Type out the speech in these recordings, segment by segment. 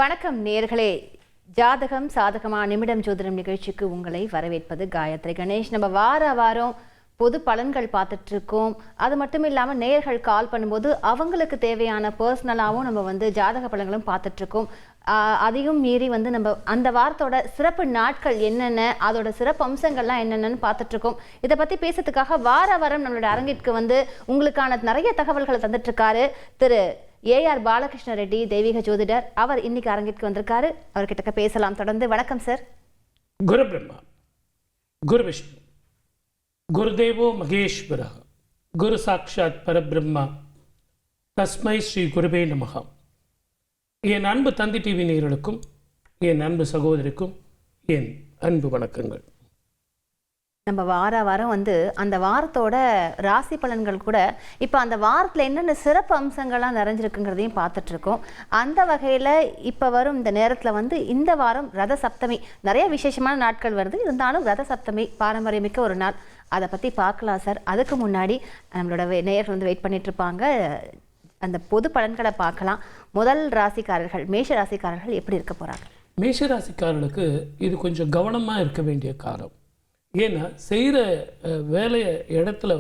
வணக்கம் நேயர்களே. ஜாதகம் சாதகமா நிமிடம் ஜோதிடம் நிகழ்ச்சிக்கு உங்களை வரவேற்பது காயத்ரி கணேஷ். நம்ம வாரம் பொது பலன்கள் பார்த்துட்டு இருக்கோம். அது மட்டும் இல்லாமல் நேயர்கள் கால் பண்ணும்போது அவங்களுக்கு தேவையான பர்சனலாகவும் நம்ம ஜாதக பலன்களும் பார்த்துட்டு இருக்கோம். அதையும் மீறி நம்ம அந்த வாரத்தோட சிறப்பு நாட்கள் என்னென்ன, அதோட சிறப்பு அம்சங்கள்லாம் என்னென்னு பார்த்துட்டு இருக்கோம். இதை பற்றி பேசுறதுக்காக வாரம் நம்மளோட அரங்கிற்கு உங்களுக்கான நிறைய தகவல்களை தந்துட்டு இருக்காரு திரு ஏஆர் பாலகிருஷ்ண ரெட்டி, தெய்வீக ஜோதிடர். அவர் இன்னைக்கு அரங்கிற்கு வந்திருக்காரு. அவர்கிட்ட பேசலாம் தொடர்ந்து. வணக்கம் சார். குரு பிரம்மா, குரு விஷ்ணு, குருதேவோ மகேஸ்வர, குரு சாட்சாத் பரபிரம்மா, தஸ்மை ஸ்ரீ குருவே நமஹ. என் அன்பு தந்தி டிவி நேயர்களுக்கும் என் அன்பு சகோதரிக்கும் என் அன்பு வணக்கங்கள். நம்ம வாரம் அந்த வாரத்தோட ராசி பலன்கள் கூட இப்போ அந்த வாரத்தில் என்னென்ன சிறப்பு அம்சங்கள்லாம் நிறைஞ்சிருக்குங்கிறதையும் பார்த்துட்டு இருக்கோம். அந்த வகையில் இப்போ வரும் இந்த நேரத்தில் இந்த வாரம் ரத சப்தமி, நிறைய விசேஷமான நாட்கள் வருது. இருந்தாலும் ரத சப்தமி பாரம்பரியமிக்க ஒரு நாள். அதை பற்றி பார்க்கலாம் சார். அதுக்கு முன்னாடி நம்மளோட நேயர்கள் வெயிட் பண்ணிட்டு இருப்பாங்க. அந்த பொது பலன்களை பார்க்கலாம். முதல் ராசிக்காரர்கள், மேஷ ராசிக்காரர்கள் எப்படி இருக்க போகிறாங்க? மேஷ ராசிக்காரர்களுக்கு இது கொஞ்சம் கவனமாக இருக்க வேண்டிய காலம். ஏன்னா செய்கிற வேலைய இடத்துல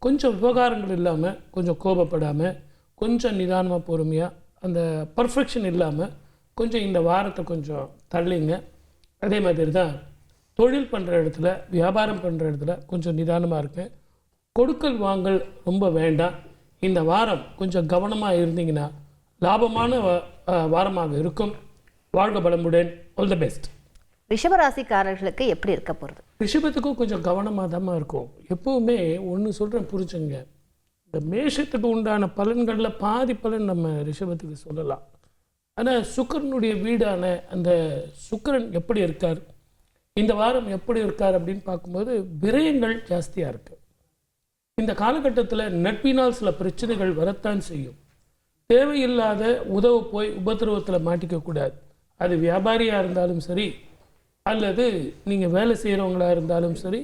கொஞ்சம் விவகாரங்கள் இல்லாமல், கொஞ்சம் கோபப்படாமல், கொஞ்சம் நிதானமாக பொறுமையாக, அந்த பர்ஃபெக்ஷன் இல்லாமல் கொஞ்சம் இந்த வாரத்தை கொஞ்சம் தள்ளிங்க. அதே மாதிரி தான் தொழில் பண்ணுற இடத்துல, வியாபாரம் பண்ணுற இடத்துல கொஞ்சம் நிதானமாக இருங்க. கொடுக்கல் வாங்கல் ரொம்ப வேண்டாம். இந்த வாரம் கொஞ்சம் கவனமாக இருந்தீங்கன்னா லாபமான வாரமாக இருக்கும். வாழ்க பலமுடன். All the best. ரிஷபராசிக்காரர்களுக்கு எப்படி இருக்க போகிறது? ரிஷபத்துக்கும் கொஞ்சம் கவனமாக தான் இருக்கும். எப்போவுமே ஒன்று சொல்கிறேன், புரிஞ்சுங்க. இந்த மேஷத்துக்கு உண்டான பலன்களில் பாதி பலன் நம்ம ரிஷபத்துக்கு சொல்லலாம். ஆனால் சுக்கிரனுடைய வீடான அந்த சுக்கிரன் எப்படி இருக்கார், இந்த வாரம் எப்படி இருக்கார் அப்படின்னு பார்க்கும்போது விரயங்கள் ஜாஸ்தியாக இருக்குது. இந்த காலகட்டத்தில் நட்பினால் சில பிரச்சனைகள் வரத்தான் செய்யும். தேவையில்லாத உதவு போய் உபத்திரவத்தில் மாட்டிக்கக்கூடாது. அது வியாபாரியாக இருந்தாலும் சரி, அல்லது நீங்கள் வேலை செய்கிறவங்களா இருந்தாலும் சரி.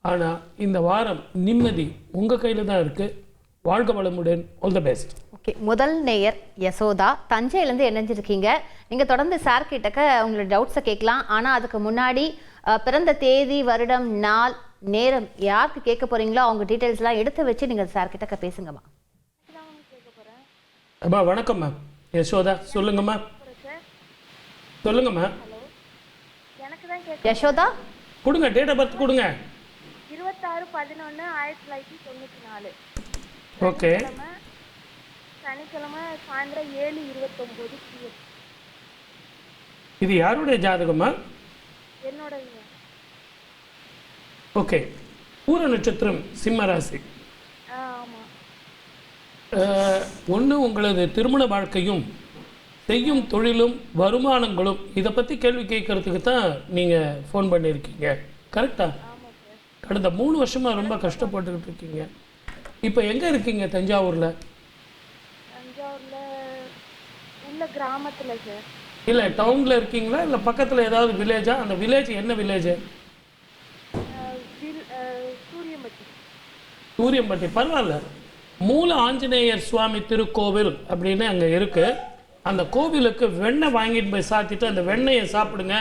ஆனால் இந்த வாரம் நிம்மதி உங்கள் கையில் தான் இருக்குது. வாழ்க வளமுடன். All the best. ஓகே, முதல் நேயர் யசோதா, தஞ்சையிலேருந்து இணைஞ்சிருக்கீங்க. நீங்கள் தொடர்ந்து சார் கிட்டக்க உங்களோட டவுட்ஸை கேட்கலாம். ஆனால் அதுக்கு முன்னாடி பிறந்த தேதி, வருடம், நாள், நேரம் யாருக்கு கேட்க போகிறீங்களோ அவங்க டீட்டெயில்ஸ்லாம் எடுத்து வச்சு நீங்கள் சார் கிட்டக்க பேசுங்கம்மா. அம்மா வணக்கம்மா. யசோதா சொல்லுங்கம்மா. சொல்லுங்கம்மா. யசோதா கொடுங்க, டேட் ஆஃப் பர்த் கொடுங்க. 26/11/1994. ஓகே. சனிக்கிழமை சாயந்தரம் 7:29 PM. இது யாருடைய ஜாதகமா? என்னோட. ஓகே. பூர நட்சத்திரம், சிம்ம ராசி. ஆமாம். ஒன்று உங்களது திருமண வாழ்க்கையும் செய்யும் தொழிலும் வருமானங்களும் இதை பற்றி கேள்வி கேட்கறதுக்கு தான் நீங்கள் ஃபோன் பண்ணியிருக்கீங்க. கரெக்டா? கடந்த 3 வருஷமாக ரொம்ப கஷ்டப்பட்டுக்கிட்டு இருக்கீங்க. இப்போ எங்கே இருக்கீங்க? தஞ்சாவூரில்? தஞ்சாவூரில் உள்ள கிராமத்தில் சார். இல்லை டவுனில் இருக்கீங்களா, இல்லை பக்கத்தில் ஏதாவது வில்லேஜா? அந்த வில்லேஜ் என்ன வில்லேஜு? சூரியம்பட்டி. சூரியம்பட்டி. பரவாயில்ல. மூல ஆஞ்சநேயர் சுவாமி திருக்கோவில் அப்படின்னு அங்கே இருக்குது. அந்த கோவிலுக்கு வெண்ணெய் வாங்கிட்டு போய் சாத்திட்டு அந்த வெண்ணெயை சாப்பிடுங்க.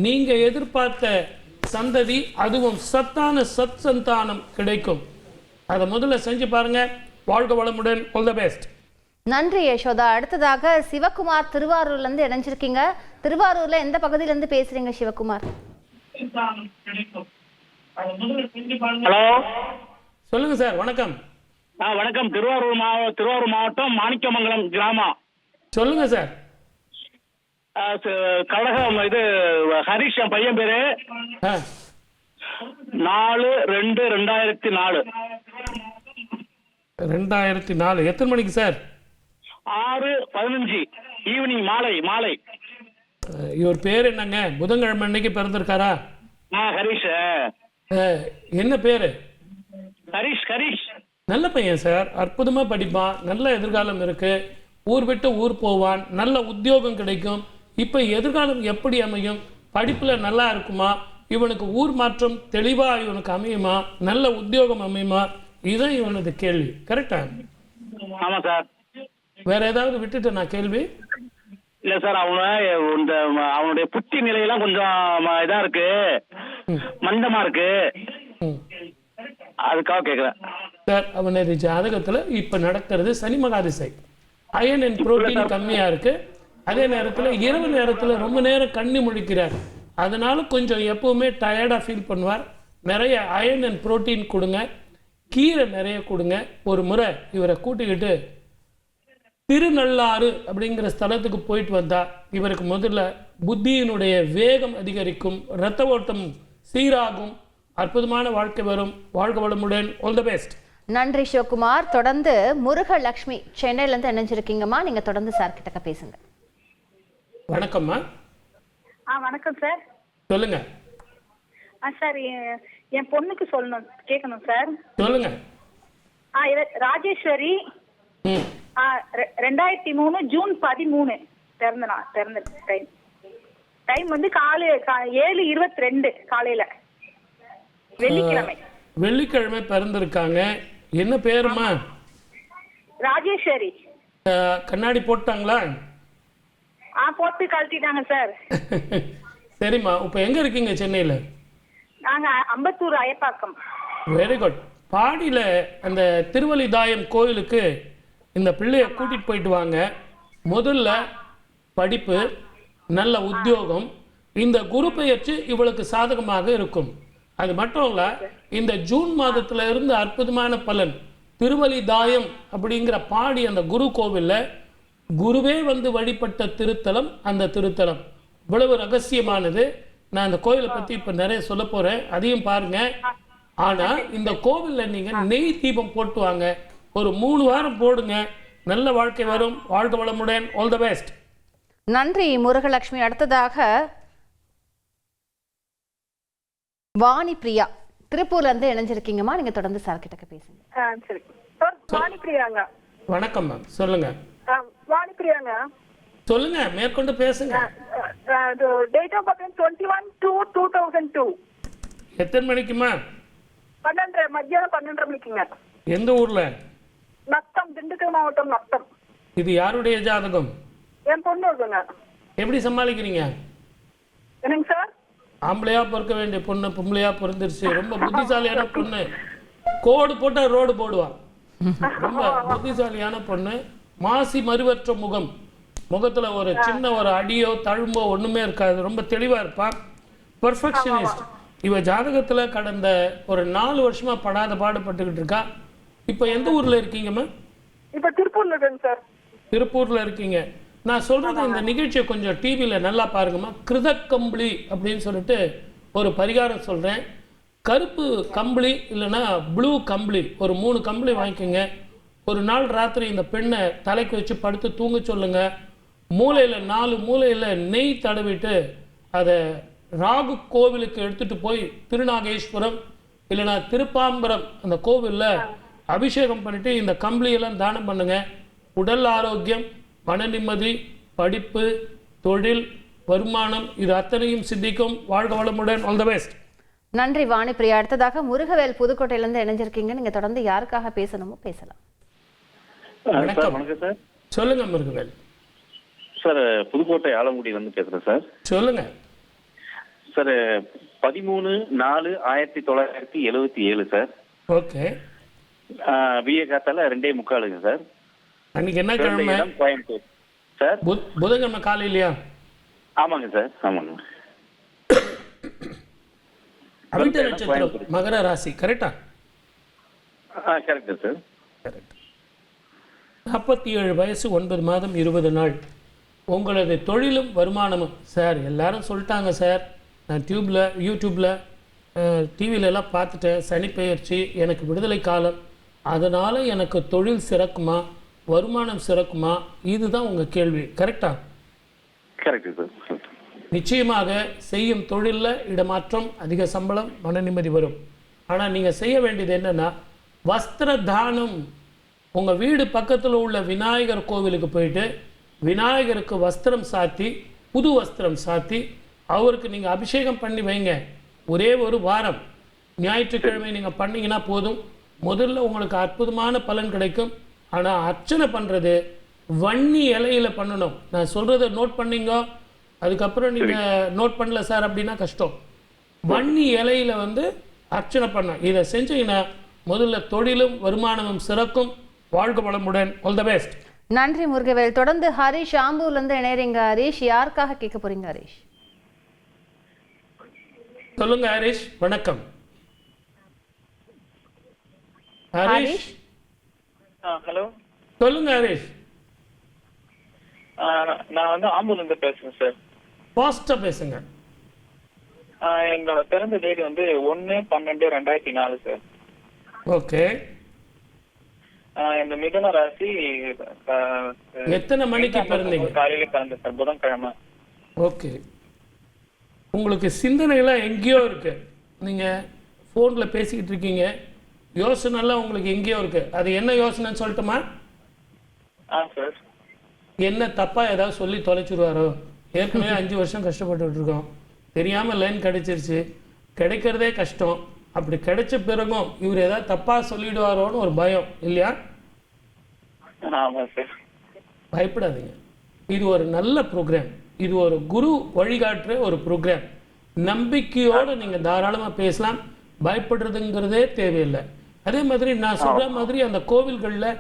நீங்கள் எதிர்பார்த்த சந்ததி, அதுவும் சத்தான சத் சந்தானம் கிடைக்கும். அதை முதல்ல செஞ்சு பாருங்க. வாழ்க வளமுடன். All the best. நன்றி யசோதா. அடுத்ததாக சிவகுமார், திருவாரூர்லேருந்து இணைஞ்சிருக்கீங்க. திருவாரூரில் எந்த பகுதியிலேருந்து பேசுகிறீங்க சிவகுமார்? ஹலோ, சொல்லுங்க சார். வணக்கம். வணக்கம். திருவாரூர் மாவட்டம் மாணிக்கமங்கலம் கிராமம். சொல்லுங்க சார். கழகம் இது ஹரிஷ், என் பையன் பேரு. 4/2/2004. 2004. எத்தனை மணிக்கு சார்? 6:15 ஈவினிங், மாலை. இவர் பேர் என்னங்க? புதன்கிழமை அன்னைக்கு பிறந்திருக்காரா? ஹரிஷ். என்ன பேரு? ஹரிஷ். நல்ல பையன் சார். அற்புதமாக படிப்பான். நல்ல எதிர்காலம் இருக்கு. ஊர் விட்டு ஊர் போவான். நல்ல உத்தியோகம் கிடைக்கும். இப்போ எதிர்காலம் எப்படி அமையும்? படிப்பில் நல்லா இருக்குமா? இவனுக்கு ஊர் மாற்றம் தெளிவாக இவனுக்கு அமையுமா? நல்ல உத்தியோகம் அமையுமா? இதுதான் இவனது கேள்வி. கரெக்டா? ஆமாம் சார். வேற ஏதாவது விட்டுட்டு நான் கேள்வி? இல்ல சார் இந்த அவனுடைய புத்தி நிலையெல்லாம் கொஞ்சம் இதா இருக்கு, மந்தமா இருக்கு, ம். அதுக்காக கேக்குறேன் சார் அவனது ஜாதகத்துல இப்ப நடக்கிறது சனி மகாதிசை. அயன் அண்ட் புரோட்டீன் கம்மியா இருக்கு. அதே நேரத்துல இரவு நேரத்துல ரொம்ப நேரம் கண்ணி முழிக்கிறார். அதனால கொஞ்சம் எப்பவுமே டயர்டா ஃபீல் பண்ணுவார். நிறைய அயன் அண்ட் புரோட்டீன் கொடுங்க, கீரை நிறைய கொடுங்க. ஒரு முறை இவரை கூட்டிக்கிட்டு திருநள்ளாறு அப்படிங்கிற ஸ்தலத்துக்கு போயிட்டு வந்தா இவருக்கு முதல்ல புத்தியினுடைய வேகம் அதிகரிக்கும், இரத்த ஓட்டம் சீராகும், அற்புதமான வாழ்க்கை வரும். வாழ்க வளமுடன். All the best. நன்றி சிவகுமார். தொடர்ந்து முருகலட்சுமி சென்னையில இருந்து இணைஞ்சிருக்கீங்கம்மா. நீங்க தொடர்ந்து சார் கிட்ட பேசுங்க. வணக்கம்மா. வணக்கம் சார். சொல்லுங்க. சார் என் பொண்ணுக்கு சொல்லணும், கேட்கணும் சார். சொல்லுங்க. ராஜேஸ்வரி, ம் 2003 ஜூன் 13 பிறந்த டைம் வந்து 7:22 காலையில, வெள்ளிக்கிழமை. வெள்ளிக்கிழமை பிறந்திருக்காங்க. என்ன பேருமா? ராஜேஸ்வரி. கண்ணாடி போட்டாங்களா? போட்டு கழட்டிட்டாங்க சார். சரிம்மா. இப்போ எங்க இருக்கீங்க சென்னையில? நாங்க அம்பத்தூர் அயப்பாக்கம். Very good. பாடியில அந்த திருவல்லிதாயம் கோயிலுக்கு இந்த பிள்ளைய கூட்டிட்டு போயிட்டு வாங்க. முதல்ல படிப்பு, நல்ல உத்தியோகம், இந்த குரு பெயர்ச்சி இவளுக்கு சாதகமாக இருக்கும். அது மட்டும் இல்ல, இந்த ஜூன் மாதத்துல இருந்து அற்புதமான பலன். திருவல்லிதாயம் அப்படிங்கிற பாடி அந்த குரு கோவில்ல குருவே வந்து வழிபட்ட திருத்தலம் அந்த திருத்தலம். இவ்வளவு ரகசியமானது. நான் அந்த கோயிலை பத்தி இப்ப நிறைய சொல்ல போறேன், அதையும் பாருங்க. ஆனா இந்த கோவில்ல நீங்க நெய் தீபம் போட்டு வாங்க. ஒரு 3 வாரம் போடுங்க, நல்ல வாழ்க்கை வரும். வாழ்க வளமுடன். All the best. நன்றி முருகலட்சுமி. அடுத்ததாக வாணி பிரியா திருப்பூர்ல இருந்து இணைஞ்சிருக்கீங்கம்மா. நீங்க தொடர்ந்து சார் கிட்ட பேசுங்க. சரி சார். வாணி பிரியாங்க. வணக்கம் மேம். சொல்லுங்க. வாணி பிரியாங்க. சொல்லுங்க, மேற்கொண்டு பேசுங்க. Date of birth 21/2/2002. எத்தனை மணிக்குமா? 12 மத்தியானம் 12 மணிக்குங்க. எந்த ஊர்ல? நத்தம், திண்டுக்கல் மாவட்டம் நத்தம். இது யாருடைய ஜாதகம்? என் பொண்ணு இருக்குங்க. எப்படி சமாளிக்கிறீங்க? என்னங்க சார்? ஆம்பளையா பிறக்க வேண்டிய பொண்ணு பொம்பளையா பிறந்துருச்சு. ரொம்ப புத்திசாலியான பொண்ணு. கோடு போட்டா ரோடு போடுவான். ரொம்ப புத்திசாலியான பொண்ணு. மாசி மறுவற்ற முகம். முகத்துல ஒரு சின்ன ஒரு அடியோ தழும்போ ஒண்ணுமே இருக்காது. ரொம்ப தெளிவா இருப்பான். பெர்ஃபெக்ஷனிஸ்ட். இவ ஜாதகத்துல கடந்த ஒரு 4 வருஷமா படாத பாடுபட்டுக்கிட்டு இருக்கா. இப்ப எந்த ஊர்ல இருக்கீங்கம்மா? இப்ப திருப்பூர்ல இருக்கேங்க சார். திருப்பூர்ல இருக்கீங்க. நான் சொல்றது இந்த நிகழ்ச்சியை கொஞ்சம் டிவியில நல்லா பாருங்கம்மா. கிருதக்கம்பளி அப்படின்னு சொல்லிட்டு ஒரு பரிகாரம் சொல்றேன். கருப்பு கம்பளி இல்லைன்னா ப்ளூ கம்பளி, ஒரு 3 கம்பளி வாங்கிக்கோங்க. ஒரு நாள் ராத்திரி இந்த பெண்ணை தலைக்கு வச்சு படுத்து தூங்க சொல்லுங்க. மூலையில 4 மூலையில நெய் தடவிட்டு அதை ராகு கோவிலுக்கு எடுத்துட்டு போய் திருநாகேஸ்வரம் இல்லைன்னா திருப்பாம்பரம் அந்த கோவில்ல அபிஷேகம் பண்ணிட்டு இந்த கம்பளியெல்லாம் தானம் பண்ணுங்க. உடல் ஆரோக்கியம், மன நிம்மதி, படிப்பு, தொழில், வருமானம் இது அத்தனையும் சித்திக்கும். வாழ்க வளமுடன். All the best. நன்றி வாணி பிரியா. அடுத்ததாக முருகவேல் புதுக்கோட்டையில இருந்து இணைஞ்சிருக்கீங்க. நீங்க தொடர்ந்து யாருக்காக பேசணுமோ பேசலாம். வணக்கம். வணக்கம் சார். சொல்லுங்க முருகவேல். சார் புதுக்கோட்டை ஆலங்குடியில இருந்து பேசுறேன் சார். சொல்லுங்க சார். 13/4/1977 சார். ஓகே. விஏ காத்தால 2:45 சார். அன்னைக்கு என்ன கிழமை? கோயம்புத்தூர் சார். புதன்கிழமை காலையிலையா? ஆமாங்க சார். ஆமாங்க. அவிட்ட நட்சத்திரம், மகர ராசி. கரெக்டா? Correct sir. கரெக்ட். 47 வயசு 9 மாதம் 20 நாள். உங்களது தொழிலும் வருமானமும். சார் எல்லாரும் சொல்லிட்டாங்க சார், நான் யூடியூப்ல டிவிலெல்லாம் பார்த்துட்டேன். சனி பெயர்ச்சி, எனக்கு விடுதலை காலம், அதனால் எனக்கு தொழில் சிறக்குமா, வருமானம் சிறக்குமா? இதுதான் உங்கள் கேள்வி. கரெக்டா? Correct sir. நிச்சயமாக செய்யும் தொழிலில் இடமாற்றம், அதிக சம்பளம், மன நிம்மதி வரும். ஆனால் நீங்கள் செய்ய வேண்டியது என்னென்னா, வஸ்திர தானம். உங்கள் வீடு பக்கத்தில் உள்ள விநாயகர் கோவிலுக்கு போயிட்டு விநாயகருக்கு வஸ்திரம் சாத்தி, புது வஸ்திரம் சாத்தி அவருக்கு நீங்கள் அபிஷேகம் பண்ணி வைங்க. ஒரே ஒரு வாரம் ஞாயிற்றுக்கிழமை நீங்கள் பண்ணிங்கன்னா போதும். முதல்ல உங்களுக்கு அற்புதமான பலன் கிடைக்கும். ஆனால் அர்ச்சனை பண்ணுறது வன்னி இலையில பண்ணணும். நான் சொல்றதை நோட் பண்ணீங்க, அதுக்கப்புறம் நீங்க நோட் பண்ணல சார் அப்படின்னா கஷ்டம். வன்னி இலையில வந்து அர்ச்சனை பண்ண இதை செஞ்சீங்கன்னா முதல்ல தொழிலும் வருமானமும் சிறக்கும். வாழ்க வளமுடன். All the best. நன்றி முருகவேல். தொடர்ந்து ஹரிஷ் ஆம்பூர்ல இருந்து இணையறீங்க. ஹரிஷ், யாருக்காக கேட்க போறீங்க ஹரிஷ்? சொல்லுங்க ஹரிஷ். வணக்கம் ஹரிஷ். ஹலோ, சொல்லுங்க ஹரிஷ். நான் வந்து ஆம்பூர்ல இருந்து பேசுறேன் சார். ஃபாஸ்டா பேசுங்க. எங்களோட பிறந்த தேதி வந்து 1/12/2004 சார். ஓகே. இந்த மிதுன ராசி எத்தனை மணிக்கு பிறந்தீங்க? காலையில பிறந்தேன் சார், புதன்கிழமை. ஓகே. உங்களுக்கு சிந்தனைலாம் எங்கேயோ இருக்கு. நீங்க ஃபோனில் பேசிக்கிட்டு இருக்கீங்க, யோசனைலாம் உங்களுக்கு எங்கேயோ இருக்கு. அது என்ன யோசனைன்னு சொல்லட்டுமா? சார், என்ன தப்பா ஏதாவது சொல்லி தொலைச்சிருவாரோ? ஏற்கனவே 5 வருஷம் கஷ்டப்பட்டுட்டு இருக்கோம், தெரியாமல் லைன் கிடைச்சிருச்சு, கிடைக்கிறதே கஷ்டம். அப்படி கிடைச்ச பிறகும் இவர் ஏதாவது தப்பா சொல்லிடுவாரோன்னு ஒரு பயம் இல்லையா? ஆமாம் சார். பயப்படாதீங்க. இது ஒரு நல்ல ப்ரோக்ராம். இது ஒரு குரு வழிகாட்டுற ஒரு ப்ரோக்ராம். நம்பிக்கையோடு நீங்கள் தாராளமாக பேசலாம். பயப்படுறதுங்கிறதே தேவையில்லை. அதே மாதிரி நான் சொல்கிற மாதிரி அந்த கோவில்களில்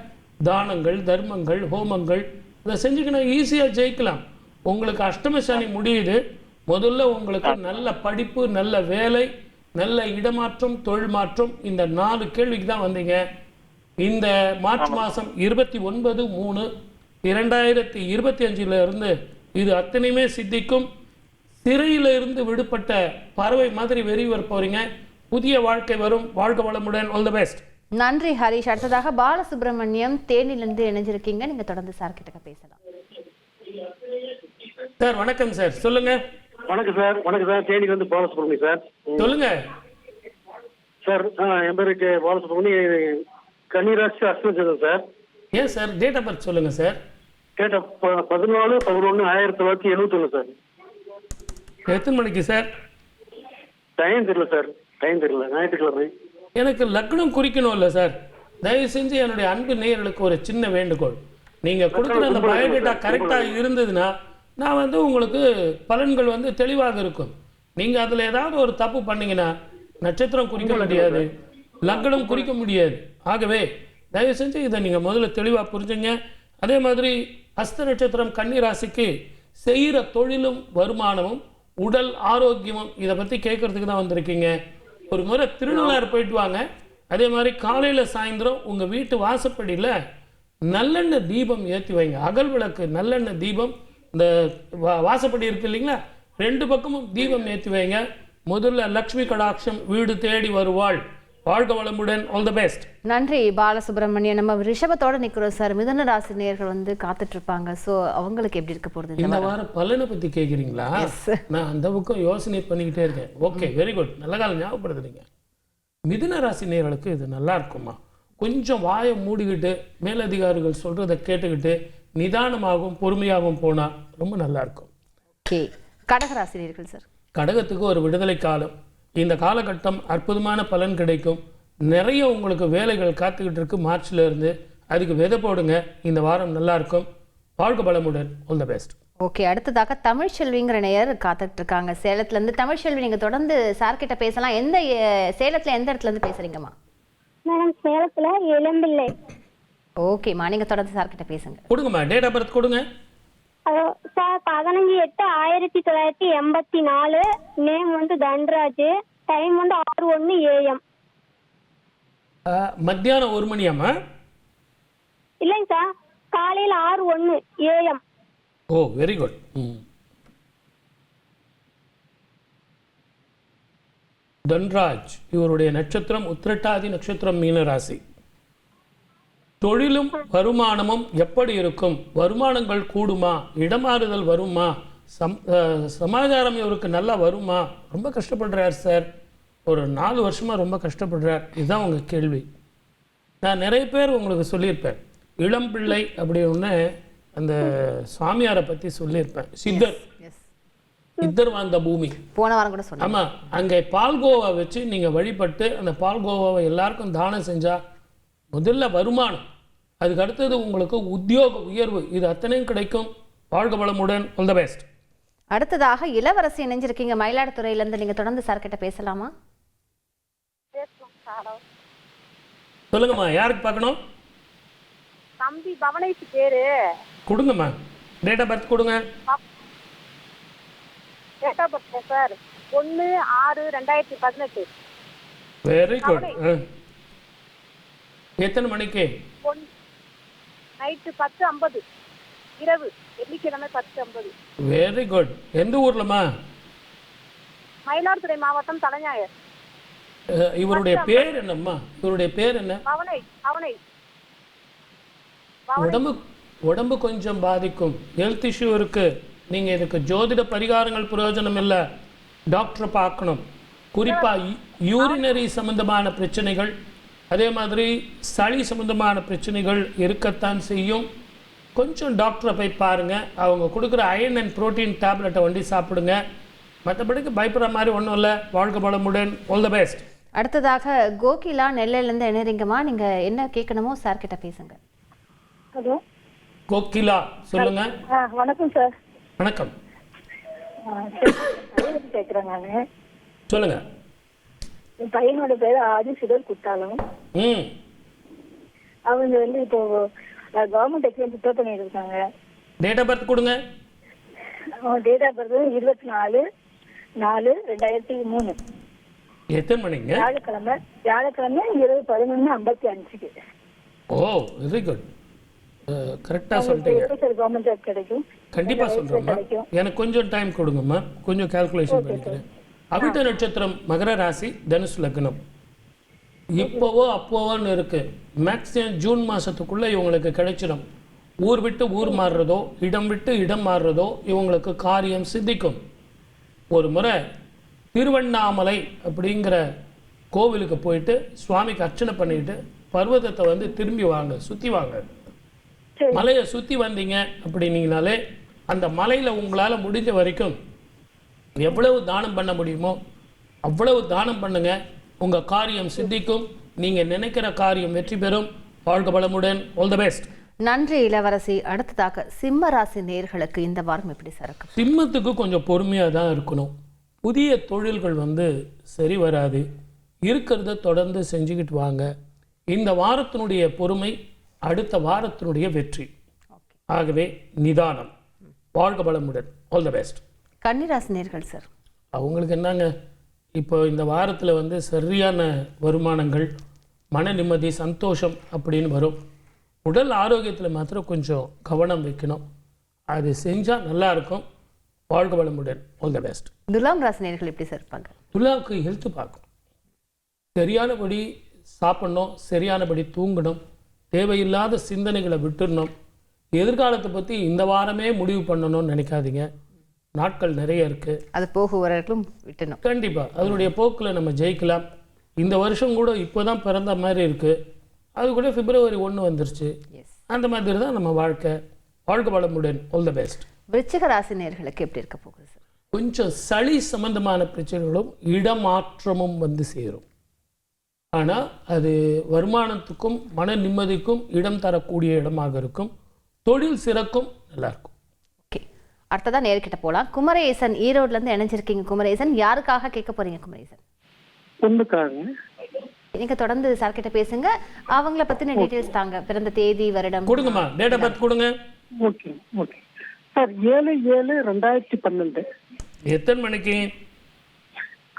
தானங்கள், தர்மங்கள், ஹோமங்கள் இதை செஞ்சுக்கினா ஈஸியாக ஜெயிக்கலாம். உங்களுக்கு அஷ்டம சனி முடியுது. முதல்ல உங்களுக்கு நல்ல படிப்பு, நல்ல வேலை, நல்ல இடமாற்றம், தொழில் மாற்றம், இந்த 4 கேள்விக்கு தான் வந்தீங்க. இந்த மார்ச் மாதம் 29/3/2025 இருந்து இது அத்தனையுமே சித்திக்கும். சிறையில இருந்து விடுபட்ட பறவை மாதிரி வெளிவர போறீங்க. புதிய வாழ்க்கை வரும். வாழ்க வளமுடன். All the best. நன்றி ஹரிஷ். அடுத்ததாக பாலசுப்ரமணியம் தேனியிலிருந்து இணைஞ்சிருக்கீங்க. நீங்க தொடர்ந்து சார் கிட்ட பேசலாம். சார் வணக்கம் சார், சொல்லுங்க. வணக்கம் சார். வணக்கம் சார். தேனியிலிருந்து பாலசுப்ரமணியம் சார். சொல்லுங்க சார், என் பேருக்கு பாலசுப்ரமணியம். கன்னிராசி அஸ்வஜன் சார். ஏன் சார் டேட் ஆஃப் பர்த் சொல்லுங்க சார். Date of 14/11/1971 sir. எத்தனை மணிக்கு சார்? டைம் தெரியல சார். டைம் தெரியல. ஞாயிற்றுக்கிழமை. எனக்கு லக்னம் குறிக்கணும் இல்லை சார். தயவு செஞ்சு என்னுடைய அன்பு நேயர்களுக்கு ஒரு சின்ன வேண்டுகோள். நீங்கள் கொடுக்குற அந்த பயோடேட்டா கரெக்டாக இருந்ததுன்னா நான் வந்து உங்களுக்கு பலன்கள் வந்து தெளிவாக இருக்கும். நீங்கள் அதில் ஏதாவது ஒரு தப்பு பண்ணீங்கன்னா நட்சத்திரம் குறிக்க முடியாது, லக்னம் குறிக்க முடியாது. ஆகவே தயவு செஞ்சு இதை நீங்கள் முதல்ல தெளிவாக புரிஞ்சுங்க. அதே மாதிரி அஸ்த நட்சத்திரம் கன்னி ராசிக்கு செய்கிற தொழிலும் வருமானமும் உடல் ஆரோக்கியமும் இதை பற்றி கேட்கறதுக்கு தான் வந்திருக்கீங்க. ஒரு முறை திருநள்ளாறு போயிட்டு வாங்க. அதே மாதிரி காலையில் சாயந்தரம் உங்கள் வீட்டு வாசப்படியில் நல்லெண்ணெய் தீபம் ஏற்றி வைங்க. அகல் விளக்கு நல்லெண்ணெய் தீபம் இந்த வாசப்படி இருக்கு இல்லைங்களா, 2 பக்கமும் தீபம் ஏற்றி வைங்க. முதல்ல லக்ஷ்மி கடாட்சம் வீடு தேடி வருவாள். வாழ்க வளமுடன். All the best. நன்றி பாலசுப்ரமணியம். நம்ம ரிஷபத்தோட நிக்கிறோம் சார். மிதுன ராசி நேயர்கள் வந்து காத்துட்டு இருப்பாங்க. சோ அவங்களுக்கு எப்படி இருக்க போறது இந்த வாரம் பலனை பத்தி கேக்குறீங்களா? நான் அந்த பக்கம் யோசனை பண்ணிக்கிட்டே இருக்கேன். Okay, very good. நல்ல காலம் ஞாபகப்படுத்துறீங்க. மிதுன ராசி நேயர்களுக்கு இது நல்லா இருக்குமா? கொஞ்சம் வாயை மூடிக்கிட்டு மேலதிகாரிகள் சொல்றதை கேட்டுக்கிட்டு நிதானமாகவும் பொறுமையாகவும் போனா ரொம்ப நல்லா இருக்கும். ஓகே, கடகராசி நேயர்கள் சார். கடகத்துக்கு ஒரு விடுதலை காலம். இந்த காலகட்டம் அற்புதமான பலன் கிடைக்கும். நிறைய உங்களுக்கு வேலைகள் காத்துக்கிட்டு இருக்கு. மார்ச்ல இருந்து அதுக்கு விதை போடுங்க. இந்த வாரம் நல்லா இருக்கும். வாழ்க பலமுடன். All the best. ஓகே, அடுத்ததாக தமிழ்ச்செல்விங்கிற நேயர் காத்துட்டு இருக்காங்க சேலத்துல இருந்து. தமிழ்ச்செல்வி, நீங்க தொடர்ந்து சார் கிட்ட பேசலாம். எந்த சேலத்துல எந்த இடத்துல இருந்து பேசுறீங்கம்மா? மேடம், சேலத்துல இளம்பிள்ளை. ஓகேம்மா, நீங்க தொடர்ந்து சார் கிட்ட பேசுங்க. கொடுங்கம்மா, டேட் ஆஃப் பர்த் கொடுங்க. சார் 15/8/1984. நேம் வந்து தன்ராஜ். டைம் வந்து 6:01 AM. மத்தியானம் 1 மணியாம்மா? இல்லைங்க சார், காலையில 6:01 AM. Oh, very good. Dhanraj இவருடைய நட்சத்திரம் உத்திரட்டாதி நட்சத்திரம், மீனராசி. தொழிலும் வருமானமும் எப்படி இருக்கும்? வருமானங்கள் கூடுமா? இடமாறுதல் வருமா? சமாச்சாரம் இவருக்கு நல்லா வருமா? ரொம்ப கஷ்டப்படுறார் சார். ஒரு 4 வருஷமா ரொம்ப கஷ்டப்படுறார். இதுதான் உங்க கேள்வி. நான் நிறைய பேர் உங்களுக்கு சொல்லியிருப்பேன். இளம்பிள்ளை அப்படி ஒன்று அந்த சுவாமியாரை பற்றி சொல்லியிருப்பேன். சித்தர் வாழ்ந்த பூமி. போன வாரம் கூட சொன்னேன். ஆமாம், அங்கே பால்கோவா வச்சு நீங்கள் வழிபட்டு அந்த பால்கோவாவை எல்லாருக்கும் தானம் செஞ்சால் முதல்ல வருமானம், அதுக்கு அடுத்தது உங்களுக்கு உத்தியோக உயர்வு, இது அத்தனையும் கிடைக்கும். வாழ்க வளமுடன். All the best. அடுத்ததாக இளவரசி இணைஞ்சிருக்கீங்க மயிலாடுதுறையிலேருந்து. நீங்கள் தொடர்ந்து சார் கிட்ட பேசலாமா? சொல்லுங்கம்மா, யாருக்கு பார்க்கணும்? தம்பி பவனேஷ் பேரு. கொடுங்கம்மா, டேட் ஆஃப் பர்த் கொடுங்க. Date of birth sir 1/6/2018. Very good. எத்தனை மணிக்கு? நைட்டு 10:50 இரவு, வெள்ளிக்கிழமை 10:50. Very good. எந்த ஊர்லம்மா? மயிலாடுதுறை மாவட்டம் தலைஞாயர். இவருடைய பேர் என்னம்மா? இவருடைய பேர் என்ன? பவனேஷ். உடம்பு கொஞ்சம் பாதிக்கும், ஹெல்த் இஷ்யூ இருக்கு. நீங்க இதுக்கு ஜோதிட பரிகாரங்கள் பிரயோஜனம் இல்லை, டாக்டரை பார்க்கணும். குறிப்பா யூரினரி சம்பந்தமான பிரச்சனைகள், அதே மாதிரி சளி சம்பந்தமான பிரச்சனைகள் இருக்கத்தான் செய்யும். கொஞ்சம் டாக்டரை போய் பாருங்க. அவங்க கொடுக்குற அயர்ன் அண்ட் புரோட்டீன் டேப்லெட்டை வண்டி சாப்பிடுங்க. மற்றபடிக்கு பயப்படுற மாதிரி ஒன்றும் இல்லை. வாழ்க வளமுடன். All the best. அடுத்ததாக கோகிலா நெல்லையிலேருந்து இணைறீங்கம்மா. நீங்கள் என்ன கேட்கணுமோ சார் கிட்ட பேசுங்க. ஹலோ கோகிலா, சொல்லுங்க. வணக்கம் சார். வணக்கம். கேட்குறேன் நான். சொல்லுங்க. என் பையனோட பேர் ஆதிசுடர் குத்தாலம். அவங்க வந்து இப்போ கவர்மெண்ட் எக்ஸாம் ப்ரிப்பேர் பண்ணிட்டு இருக்காங்க. டேட் ஆஃப் பர்த் கொடுங்க. Date of birth 24/4/2003. எத்தனை மணிங்க? வியாழக்கிழமை இரவு 11:55. Oh, very good. கரெக்டாக சொல்லிட்டீங்க. கவர்மெண்ட் ஜாப் கிடைக்கும். கண்டிப்பாக சொல்கிறேம்மா. எனக்கு கொஞ்சம் டைம் கொடுங்கம்மா, கொஞ்சம் கால்குலேஷன் பண்ணிக்கிறேன். அவிட்ட நட்சத்திரம், மகர ராசி, தனுசு லக்னம். இப்போவோ அப்போவோன்னு இருக்கு. மேக்ஸிமம் ஜூன் மாதத்துக்குள்ளே இவங்களுக்கு கிடைச்சிடும். ஊர் விட்டு ஊர் மாறுறதோ, இடம் விட்டு இடம் மாறுறதோ இவங்களுக்கு காரியம் சித்திக்கும். ஒரு முறை திருவண்ணாமலை அப்படிங்கிற கோவிலுக்கு போயிட்டு சுவாமிக்கு அர்ச்சனை பண்ணிட்டு பர்வதத்தை வந்து திரும்பி வாங்க, சுற்றி வாங்க. மலையை சுற்றி வந்தீங்க அப்படின்னீங்கனாலே அந்த மலையில் உங்களால் முடிஞ்ச வரைக்கும் எவ்வளவு தானம் பண்ண முடியுமோ அவ்வளவு தானம் பண்ணுங்க. உங்கள் காரியம் சித்திக்கும். நீங்கள் நினைக்கிற காரியம் வெற்றி பெறும். வாழ்க வளமுடன். All the best. நன்றி இளவரசி. அடுத்ததாக சிம்ம ராசி நேயர்களுக்கு இந்த வாரம் எப்படி சரக்கு? சிம்மத்துக்கு கொஞ்சம் பொறுமையாக தான் இருக்கணும். புதிய தொழில்கள் வந்து சரி வராது. இருக்கிறத தொடர்ந்து செஞ்சுக்கிட்டு வாங்க. இந்த வாரத்தினுடைய பொறுமை அடுத்த வாரத்தினுடைய வெற்றி. ஆகவே நிதானம். வாழ்க வளமுடன். All the best. கன்னிராசி நேயர்கள் சார், அவங்களுக்கு என்னங்க, இப்போ இந்த வாரத்தில் வந்து சரியான வருமானங்கள், மன நிம்மதி, சந்தோஷம் அப்படின்னு வரும். உடல் ஆரோக்கியத்தில் மாத்திரம் கொஞ்சம் கவனம் வைக்கணும். அது செஞ்சால் நல்லா இருக்கும். வாழ்க வளமுடன். All the best. துலாம் ராசி நேயர்கள் எப்படி சார் இருப்பாங்க? துலாவுக்கு ஹெல்த் பார்க்கணும். சரியானபடி சாப்பிடணும், சரியானபடி தூங்கணும், தேவையில்லாத சிந்தனைகளை விட்டுடணும். எதிர்காலத்தை பற்றி இந்த வாரமே முடிவு பண்ணணும்னு நினைக்காதீங்க. நாட்கள் நிறைய இருக்குது. அது போகுவர்களும் விட்டணும். கண்டிப்பாக அதனுடைய போக்கில் நம்ம ஜெயிக்கலாம். இந்த வருஷம் கூட இப்போ தான் பிறந்த மாதிரி இருக்குது. அது கூட February 1 வந்துருச்சு. அந்த மாதிரி தான் நம்ம வாழ்க்கை. வாழ்க வளமுடன். All the best. விருச்சிக ராசி நேயர்களுக்கு எப்படி இருக்க போகுது சார்? கொஞ்சம் சளி சம்பந்தமான பிரச்சனைகளும் இடமாற்றமும் வந்து சேரும். ஆனால் அது வருமானத்துக்கும் மன நிம்மதிக்கும் இடம் தரக்கூடிய இடமாக இருக்கும். தொழில் சிறக்கும், நல்லாயிருக்கும். ஓகே, அடுத்ததான் நேர்கிட்ட போகலாம். குமரேசன் ஈரோட்லேருந்து இணைஞ்சிருக்கீங்க. குமரேசன், யாருக்காக கேட்க போறீங்க குமரேசன்? பொண்ணுக்காக. நீங்கள் தொடர்ந்து சார் கிட்ட பேசுங்க. அவங்கள பற்றின டீட்டெயில்ஸ் தாங்க. பிறந்த தேதி, வருடம் கொடுங்கம்மா. டேட் ஆஃப் பர்த் கொடுங்க. Okay okay sir. 7/7/2012. எத்தனை மணிக்கு?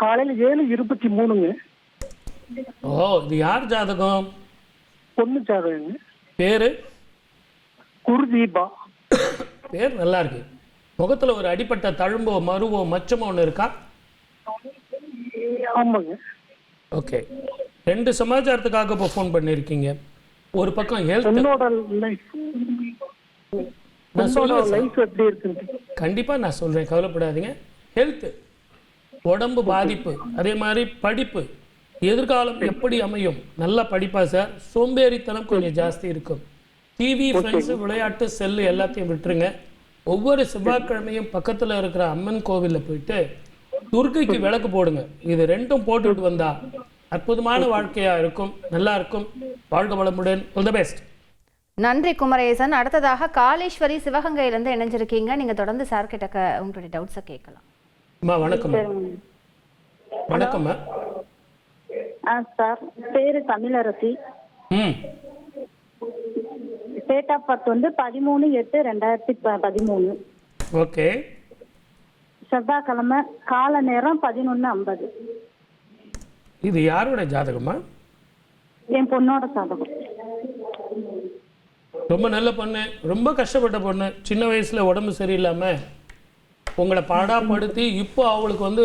காலையில் 7:23ங்க. ஓ, இது யார் ஜாதகம்? பொண்ணு ஜாதகங்க. பேரு? குருதீபா. பேர் நல்லா இருக்கு. முகத்துல ஒரு அடிப்பட்ட தழும்போ மருவோ மச்சமோ ஒன்று இருக்கா? ஆமாங்க. ஓகே, 2 சமாச்சாரத்துக்காக இப்போ ஃபோன் பண்ணியிருக்கீங்க. ஒரு பக்கம் ஹெல்த். நான் சொல்லுவேன் எப்படி இருக்குன்னு கண்டிப்பாக நான் சொல்கிறேன், கவலைப்படாதீங்க. ஹெல்த், உடம்பு பாதிப்பு, அதே மாதிரி படிப்பு, எதிர்காலம் எப்படி அமையும்? நல்லா படிப்பா சார். சோம்பேறித்தனம் கொஞ்சம் ஜாஸ்தி இருக்கும். டிவி, ஃப்ரெண்ட்ஸு, விளையாட்டு, செல்லு எல்லாத்தையும் விட்டுருங்க. ஒவ்வொரு செவ்வாய்க்கிழமையும் பக்கத்தில் இருக்கிற அம்மன் கோவிலில் போயிட்டு துர்க்கைக்கு விளக்கு போடுங்க. இது 2ம் போட்டுக்கிட்டு வந்தா அற்புதமான வாழ்க்கையாக இருக்கும், நல்லா இருக்கும். வாழ்க வளமுடன். All the best. நன்றி குமரேசன். அடுத்ததாக காளீஸ்வரி சிவகங்கையிலேருந்து இணைஞ்சிருக்கீங்க. நீங்க தொடர்ந்து சார் கிட்ட உங்களுடைய டவுட்ஸை கேட்கலாம். அம்மா வணக்கம். வணக்கம்மா. சார் பேரு தமிழரசி. டேட் ஆஃப் பர்த் வந்து 13/8/2013. ஓகே. செவ்வாய்க்கிழமை, கால நேரம் 11:50. இது யாரோட ஜாதகமா? என் பொண்ணோட ஜாதகம். ரொம்ப நல்ல பொண்ணு, ரொம்ப கஷ்டப்பட்ட பொண்ணு. சின்ன வயசுல உடம்பு சரியில்லாம உங்களை பாடாப்படுத்தி இப்போ அவளுக்கு வந்து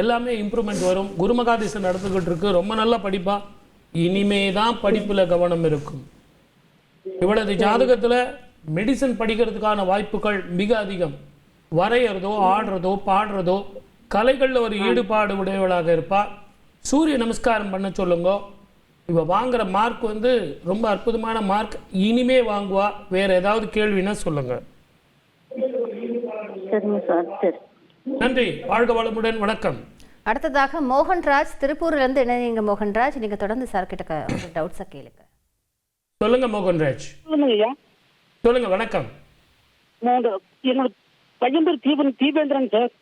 எல்லாமே இம்ப்ரூவ்மெண்ட் வரும். குருமகாதீசம் நடந்துக்கிட்டு இருக்கு. ரொம்ப நல்லா படிப்பா. இனிமே தான் படிப்புல கவனம் இருக்கும். இவளது ஜாதகத்துல மெடிசன் படிக்கிறதுக்கான வாய்ப்புகள் மிக அதிகம். வரைகிறதோ ஆடுறதோ பாடுறதோ கலைகளில் ஒரு ஈடுபாடு உடையவளாக இருப்பா. சூரிய நமஸ்காரம் பண்ண சொல்லுங்க. இவ வாங்குற மார்க் வந்து ரொம்ப அற்புதமான மார்க். இனிமே வாங்குவா. வேற ஏதாவது கேள்வினா சொல்லுங்க. சரிங்க சார். சரி, நன்றி. வாழ்க வளமுடன். வணக்கம். அடுத்ததாக மோகன்ராஜ் திருப்பூர்லேருந்து இணைங்க. மோகன்ராஜ், நீங்க தொடர்ந்து சார் கிட்ட உங்க டவுட்ஸை கேளுங்க. சொல்லுங்க மோகன்ராஜ். சொல்லுங்க ஐயா. சொல்லுங்க. வணக்கம். என்னோட பையன் பேர் தீபேந்திரன் சார்.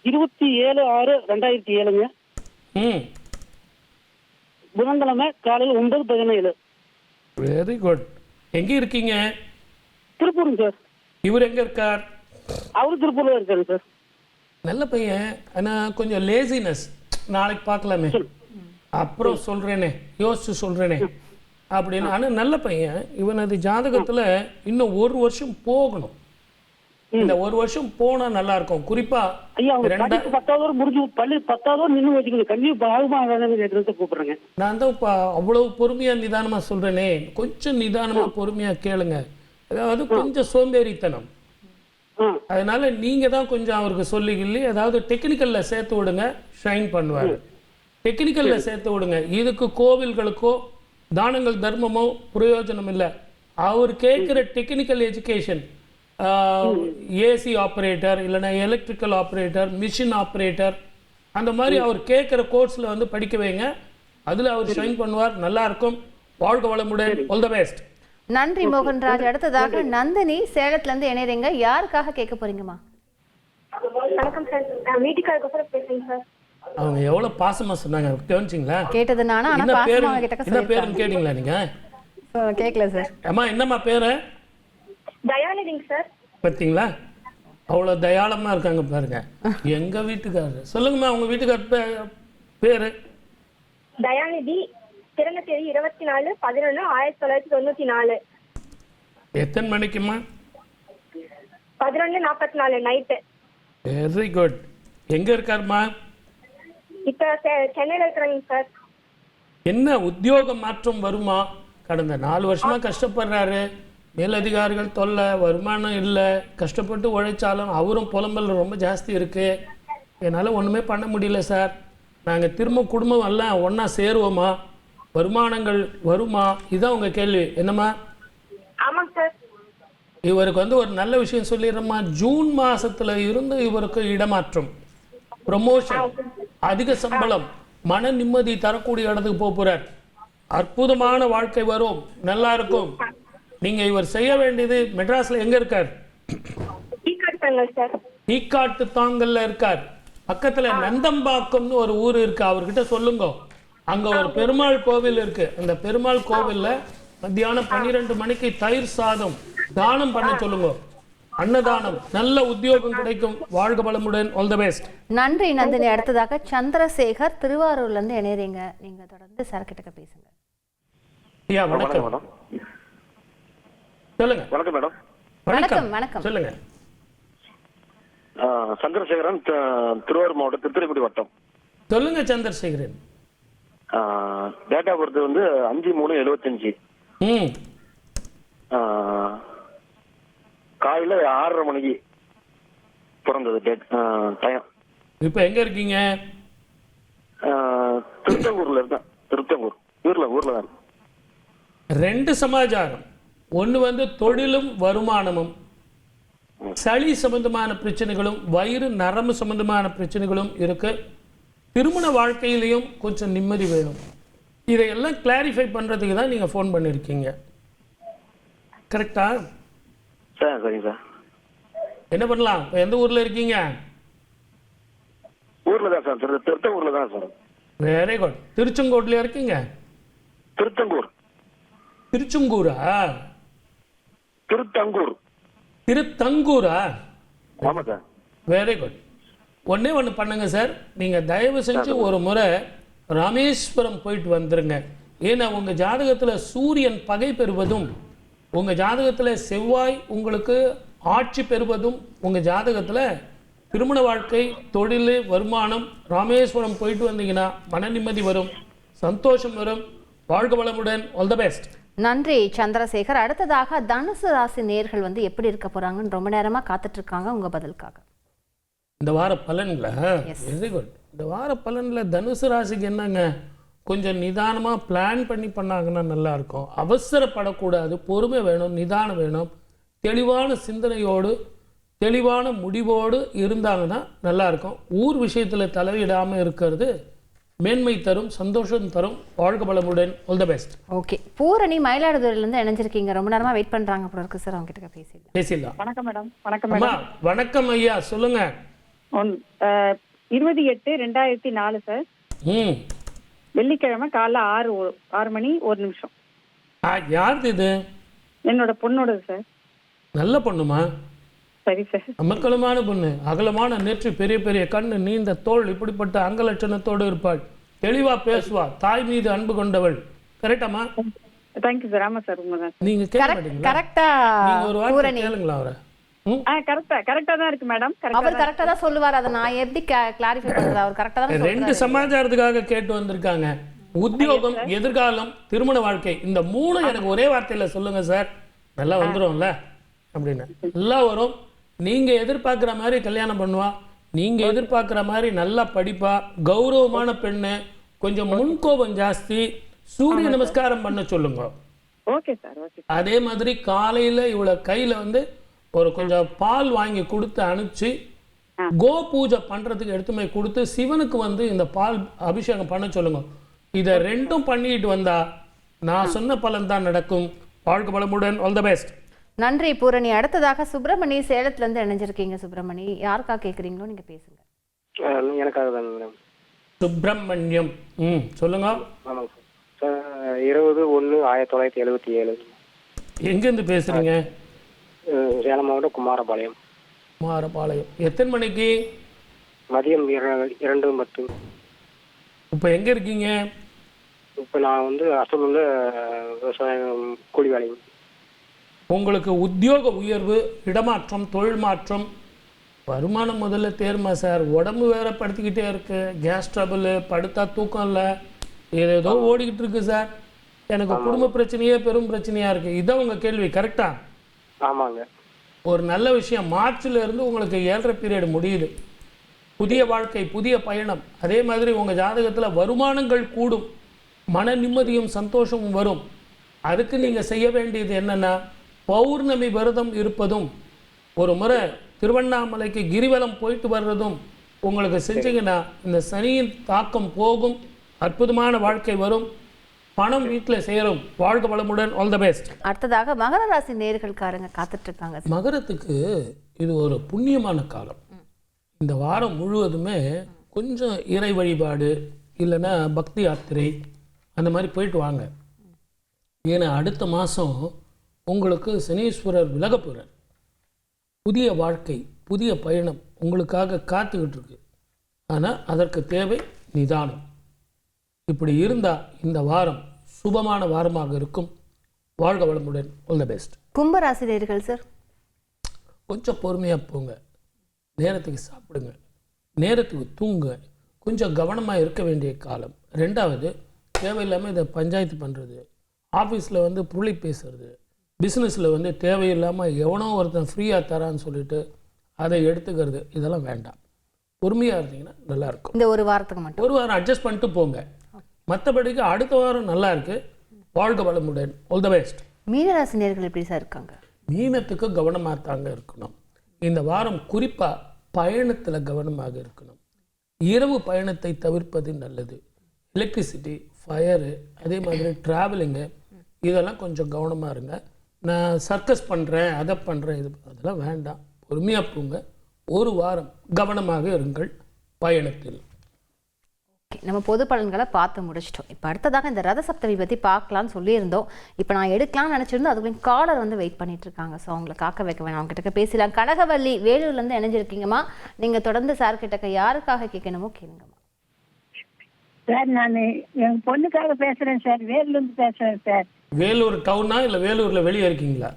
27/6/2007. புதன்கிழமை காலையில் 9:17. Very good. எங்க இருக்கீங்க? திருப்பூருங்க சார். இவர் எங்க இருக்கார்? அவரு திருப்பூர்ல இருக்காரு சார். நல்ல பையன், ஆனா கொஞ்சம் லேசினஸ். நாளைக்கு பார்க்கலாமே, அப்புறம் சொல்றேனே, யோசிச்சு சொல்றேனே அப்படின்னு. ஆனா நல்ல பையன். இவனது ஜாதகத்துல இன்னும் 1 வருஷம் போகணும். இந்த 1 வருஷம் போனா நல்லா இருக்கும். குறிப்பா ஐயா, 10வது முடிஞ்சு 10வது நின்று வச்சுக்கணும். கல்வி பாகமா கூப்பிடுறேங்க. நான் தான் அவ்வளவு பொறுமையா நிதானமா சொல்றேனே, கொஞ்சம் நிதானமா பொறுமையா கேளுங்க. அதாவது கொஞ்சம் சோம்பேறித்தனம். அதனால நீங்க தான் கொஞ்சம் அவருக்கு சொல்லிக்கிள்ளி அதாவது டெக்னிக்கல்ல சேர்த்து விடுங்க. ஷைன் பண்ணுவாரு. டெக்னிக்கல்ல சேர்த்து விடுங்க. இதுக்கு கோவில்களுக்கோ தானங்கள் தர்மமோ பிரயோஜனம் இல்லை. அவர் கேட்குற டெக்னிக்கல் எஜுகேஷன், ஏசி ஆப்ரேட்டர் இல்லைன்னா எலக்ட்ரிக்கல் ஆப்ரேட்டர், மிஷின் ஆப்ரேட்டர், அந்த மாதிரி அவர் கேட்குற கோர்ஸில் வந்து படிக்க வைங்க. அதில் அவர் ஷைன் பண்ணுவார். நல்லா இருக்கும். வாழ்க வளமுடன். All the best. நன்றி மோகன்ராஜ். அடுத்ததாக நந்தினி சேலத்துலேருந்து இணைறீங்க. யாருக்காக கேட்க போறீங்கம்மா? வணக்கம் சார். நான் வீட்டுக்காரருக்கு பேசுறேன் சார். அவங்க எவ்வளவு பாசமா சொன்னாங்க, கவனிச்சிங்களா? கேட்டது நானா? ஆனா பாசமா கிட்ட என்ன பேருன்னு கேட்டீங்களா நீங்க? கேட்கல சார். அம்மா என்னம்மா பேரு? தயாநிதிங்க சார். பார்த்தீங்களா, அவ்வளவு தயாளமா இருக்காங்க பாருங்க. எங்க வீட்டுக்காரர். சொல்லுங்கம்மா, உங்க வீட்டுக்காரர் பேரு? தயாநிதி. பிறந்த தேதி 24/11/1994. எத்தனை மணிக்குமா? 11:44 நைட்டு. Very good. எங்க இருக்காருமா? இப்ப சென்னையில இருக்கிறாங்க சார். என்ன உத்தியோக மாற்றம் வருமா? கடந்த 4 வருஷமா கஷ்டப்படுறாரு. மேலதிகாரிகள் தொல்லை, வருமானம் இல்லை. கஷ்டப்பட்டு உழைச்சாலும் அவரும் புலம்பல் ரொம்ப ஜாஸ்தி இருக்கு. என்னால் ஒன்றுமே பண்ண முடியல சார். நாங்கள் திரும்ப குடும்பம் எல்லாம் ஒன்றா சேருவோமா? வருமானங்கள் வருமா? இதுதான் உங்கள் கேள்வி. என்னம்மா? ஆமாங்க சார். இவருக்கு வந்து ஒரு நல்ல விஷயம் சொல்லிடுறோம்மா. ஜூன் மாசத்துல இருந்து இவருக்கு இடமாற்றம், ப்ரமோஷன், அதிக சம்பளம், மன நிம்மதி தரக்கூடிய இடத்துக்கு போறார். அற்புதமான வாழ்க்கை வரும். நல்லா இருக்கும். நீங்க இவர் செய்ய வேண்டியது, மெட்ராஸ்ல எங்க இருக்கார்? ஈக்காட்டு தாங்கல்ல இருக்கார். பக்கத்துல நந்தம்பாக்கம்னு ஒரு ஊர் இருக்கு. அவர்கிட்ட சொல்லுங்க, அங்க ஒரு பெருமாள் கோவில் இருக்கு. அந்த பெருமாள் கோவில்ல மத்தியானம் 12 மணிக்கு தயிர் சாதம் தானம் பண்ண சொல்லுங்க. அன்னதானம். நல்ல உத்தியோகம் கிடைக்கும். வாழ்க வளமுடன். All the best. நன்றி நந்தினி. அடுத்ததாக சந்திரசேகர் திருவாரூர்ல இருந்து இணையறீங்க. நீங்க தொடர்ந்து சரக்கிட்ட பேசுங்க. ஐயா வணக்கம். சொல்லுங்க. வணக்கம் மேடம். வணக்கம். வணக்கம். சொல்லுங்க. சந்திரசேகரன், திருவாரூர் மாவட்டம் திருத்துறைப்பூண்டி வட்டம். சொல்லுங்க சந்திரசேகரன். டேட் ஆஃப் பர்த் வந்து 5/3/75. காலையில 6:30 மணிக்கு பிறந்தது டைம். இப்ப எங்க இருக்கீங்க? திருத்தங்கூர்ல இருக்கேன். திருத்தங்கூர் ஊர்ல தான். 2 சமாச்சாரம். ஒன்று வந்து தொழிலும் வருமானமும், சளி சம்பந்தமான பிரச்சனைகளும், வயிறு நரம்பு சம்பந்தமான பிரச்சனைகளும் இருக்கு. திருமண வாழ்க்கையிலையும் கொஞ்சம் நிம்மதி வேணும். இதையெல்லாம் கிளாரிஃபை பண்றதுக்கு தான் நீங்க ஃபோன் பண்ணியிருக்கீங்க. கரெக்டா? சார் சரிங்க சார். என்ன பண்ணலாம்? இப்போ எந்த ஊரில் இருக்கீங்க? ஊரில் தான் சார், திருத்தங்கூரில் தான் சார். Very good. திருச்செங்கோட்டில் இருக்கீங்க? திருத்தங்கூர். திருச்செங்கூரா? திருத்தங்கூர். திருத்தங்கூரா? ஆமாம் சார். Very good. ஒன்றே ஒன்று பண்ணுங்க சார், நீங்கள் தயவு செஞ்சு ஒரு முறை ராமேஸ்வரம் போயிட்டு வந்துருங்க. ஏன்னா உங்கள் ஜாதகத்தில் சூரியன் பகை பெறுவதும், உங்கள் ஜாதகத்தில் செவ்வாய் உங்களுக்கு ஆட்சி பெறுவதும், உங்கள் ஜாதகத்தில் திருமண வாழ்க்கை, தொழில், வருமானம், ராமேஸ்வரம் போயிட்டு வந்தீங்கன்னா மன நிம்மதி வரும், சந்தோஷம் வரும். வாழ்க வளமுடன். All the best. நன்றி சந்திரசேகர். அடுத்ததாக தனுசு ராசி நேர்கள் வந்து எப்படி இருக்க போறாங்கன்னு ரொம்ப நேரமா காத்துட்டு இருக்காங்க உங்க பதிலுக்காக. இந்த வார பலன்ல வெரி குட். இந்த வார பலன்ல தனுசு ராசிக்கு என்னங்க, கொஞ்சம் நிதானமாக பிளான் பண்ணி பண்ணாங்கன்னா நல்லா இருக்கும். அவசரப்படக்கூடாது, பொறுமை வேணும், நிதானம் வேணும், தெளிவான சிந்தனையோடு தெளிவான முடிவோடு இருந்தாங்கன்னா நல்லா இருக்கும். ஊர் விஷயத்தில் தலையிடாமல் இருக்கிறது மேன்மை தரும், சந்தோஷம் தரும். வாழ்க வளமுடன். All the best. Okay, Poorani மயிலாடுதுறையிலேருந்து இணைஞ்சிருக்கீங்க. ரொம்ப நேரமா வெயிட் பண்றாங்க போல இருக்கு சார், அவங்க கிட்ட பேசிடலாம். வணக்கம் மேடம். வணக்கம் அம்மா வணக்கம் ஐயா, சொல்லுங்க. 28/2004 சார். வெள்ளிக்கிழமை காலைல 6 மணி 1 நிமிஷம். யாருது இது? என்னோட பொண்ணோட சார். நல்ல பொண்ணுமா? சரி சார். அமக்கலமான பொண்ணு, அகலமான நெற்றி, பெரிய பெரிய கண்ணு, நீண்ட தோள், இப்படிப்பட்ட அங்கலட்சணத்தோடு இருப்பாள், தெளிவா பேசுவா, தாய் மீது அன்பு கொண்டவள். கரெக்டாமா? Thank you sir. ஆமா சார், உண்மைதான். நீங்க கேளுங்களா? கரெக்டா? நீங்க ஒரு வார்த்தை கேளுங்களா அவரை? கரெக்டா தான் இருக்கு மேடம். அவர் கரெக்டா தான் சொல்லுவார். அதை நான் எப்படி கிளாரிஃபை பண்றது? அவர் கரெக்டா தான் சொல்றாரு. 2 சமாச்சாரத்துக்காக கேட்டு வந்திருக்காங்க. உத்தியோகம், எதிர்காலம், திருமண வாழ்க்கை, இந்த 3 எனக்கு ஒரே வார்த்தையில சொல்லுங்க சார், நல்லா வந்துரும்ல அப்படின்னு. நல்லா வரும். நீங்க எதிர்பார்க்குற மாதிரி கல்யாணம் பண்ணுவா, நீங்க எதிர்பார்க்குற மாதிரி நல்லா படிப்பா, கௌரவமான பெண்ணு, கொஞ்சம் முன்கோபம் ஜாஸ்தி, சூரிய நமஸ்காரம் பண்ண சொல்லுங்க. Okay sir. ஓகே. அதே மாதிரி காலையில இவ்வளவு கையில வந்து ஒரு கொஞ்சம் பால் வாங்கி கொடுத்து அனுப்பிச்சு கோ பூஜை பண்றதுக்கு எடுத்துமே கொடுத்து சிவனுக்கு வந்து இந்த பால் அபிஷேகம் பண்ண சொல்லுங்க. இதை 2 பண்ணிட்டு வந்தா நான் சொன்ன பலன் தான் நடக்கும். வாழ்க வளமுடன். All the best. நன்றி பூரணி. அடுத்ததாக சுப்பிரமணி சேலத்துல இருந்து இணைஞ்சிருக்கீங்க. சுப்பிரமணி, யாருக்கா கேக்குறீங்களோ நீங்க பேசுங்க. எனக்காக தான் மேடம். சுப்பிரமணியம். சொல்லுங்க. ஆமாங்க சார். 20/1/1977. எங்கேருந்து பேசுறீங்க? சேலம் மாவட்டம் குமாரபாளையம். குமாரபாளையம். எத்தனை மணிக்கு? மதியம் 2:10. இப்போ எங்க இருக்கீங்க? இப்போ நான் வந்து அசலூர்ல விவசாயம் கூலி வேலை. உங்களுக்கு உத்தியோக உயர்வு, இடமாற்றம், தொழில் மாற்றம், வருமானம் முதல்ல தேருமா சார்? உடம்பு வேற படுத்திக்கிட்டே இருக்கு, கேஸ் ட்ரபிள், படுத்தா தூக்கம் இல்லை, ஏதோ ஓடிக்கிட்டு இருக்கு சார். எனக்கு குடும்ப பிரச்சனையே பெரும் பிரச்சனையா இருக்கு. இதான் உங்க கேள்வி, கரெக்டா? ஆமாங்க. ஒரு நல்ல விஷயம், மார்ச்ல இருந்து உங்களுக்கு 7.5 பீரியட் முடியுது. புதிய வாழ்க்கை, புதிய பயணம். அதே மாதிரி உங்க ஜாதகத்துல வருமானங்கள் கூடும், மன நிம்மதியும் சந்தோஷமும் வரும். அதுக்கு நீங்க செய்ய வேண்டியது என்னன்னா, பௌர்ணமி விரதம் இருப்பதும், ஒரு முறை திருவண்ணாமலைக்கு கிரிவலம் போயிட்டு வர்றதும் உங்களுக்கு செஞ்சீங்கன்னா இந்த சனியின் தாக்கம் போகும், அற்புதமான வாழ்க்கை வரும், பணம் வீட்டில் சேரும். வாழ்க வளமுடன். All the best. அடுத்ததாக மகர ராசி நேயர்களுக்காரங்க காத்துட்டு இருக்காங்க. மகரத்துக்கு இது ஒரு புண்ணியமான காலம். இந்த வாரம் முழுவதுமே கொஞ்சம் இறை வழிபாடு இல்லைன்னா பக்தி யாத்திரை அந்த மாதிரி போயிட்டு வாங்க. ஏன்னா அடுத்த மாதம் உங்களுக்கு சனீஸ்வரர் விலக போகிறார். புதிய வாழ்க்கை, புதிய பயணம் உங்களுக்காக காத்துக்கிட்டு இருக்கு. ஆனால் அதற்கு தேவை நிதானம். இப்படி இருந்தால் இந்த வாரம் சுபமான வாரமாக இருக்கும். வாழ்க வளமுடன். All the best. கும்பராசி நேயர்கள் சார், கொஞ்சம் பொறுமையாக போங்க, நேரத்துக்கு சாப்பிடுங்க, நேரத்துக்கு தூங்க, கொஞ்சம் கவனமாக இருக்க வேண்டிய காலம். 2வது, தேவையில்லாமல் இதை பஞ்சாயத்து பண்ணுறது, ஆஃபீஸில் வந்து புள்ளி பேசுறது, பிஸ்னஸில் வந்து தேவையில்லாமல் எவனோ ஒருத்தன் ஃப்ரீயாக தரான்னு சொல்லிட்டு அதை எடுத்துக்கிறது, இதெல்லாம் வேண்டாம். பொறுமையாக இருந்தீங்கன்னா நல்லாயிருக்கும். இந்த ஒரு வாரத்துக்கு மட்டும், ஒரு வாரம் அட்ஜஸ்ட் பண்ணிட்டு போங்க. மற்றபடிக்கு அடுத்த வாரம் நல்லா இருக்கு. வாழ்க வளமுடன். All the best. மீனராசி நேயர்கள் எப்படி சார் இருக்காங்க? மீனத்துக்கு கவனமாக தாங்க இருக்கணும். இந்த வாரம் குறிப்பாக பயணத்தில் கவனமாக இருக்கணும். இரவு பயணத்தை தவிர்ப்பது நல்லது. எலக்ட்ரிசிட்டி, ஃபயரு, அதே மாதிரி ட்ராவலிங்கு, இதெல்லாம் கொஞ்சம் கவனமாக இருங்க. நான் சர்க்கஸ் பண்ணுறேன், அதை பண்ணுறேன், இது அதெல்லாம் வேண்டாம். பொறுமையாக போங்க. ஒரு வாரம் கவனமாக இருங்கள் பயணத்தில். நம்ம பொது பலன்களை பார்த்து முடிச்சிட்டோம். இப்போ அடுத்ததாக இந்த ரத சப்தமி பற்றி பார்க்கலான்னு சொல்லியிருந்தோம். இப்போ நான் எடுக்கலாம்னு நினச்சிருந்தோம். அதுக்குள்ளே காலர் வந்து வெயிட் பண்ணிட்டு இருக்காங்க. ஸோ அவங்களை காக்க வைக்க வேணாம், அவங்க கிட்ட பேசலாம். கனகவல்லி வேலூர்லேருந்து இணைஞ்சிருக்கீங்கம்மா. நீங்கள் தொடர்ந்து சார் கிட்ட யாருக்காக கேட்கணுமோ கேளுங்கம்மா. சார் நான் என் பொண்ணுக்காக பேசுறேன் சார். வேலூர்லேருந்து பேசுறேன் சார். வேலூர் டவுனா இல்லை வேலூரில் வெளியே இருக்கீங்களா?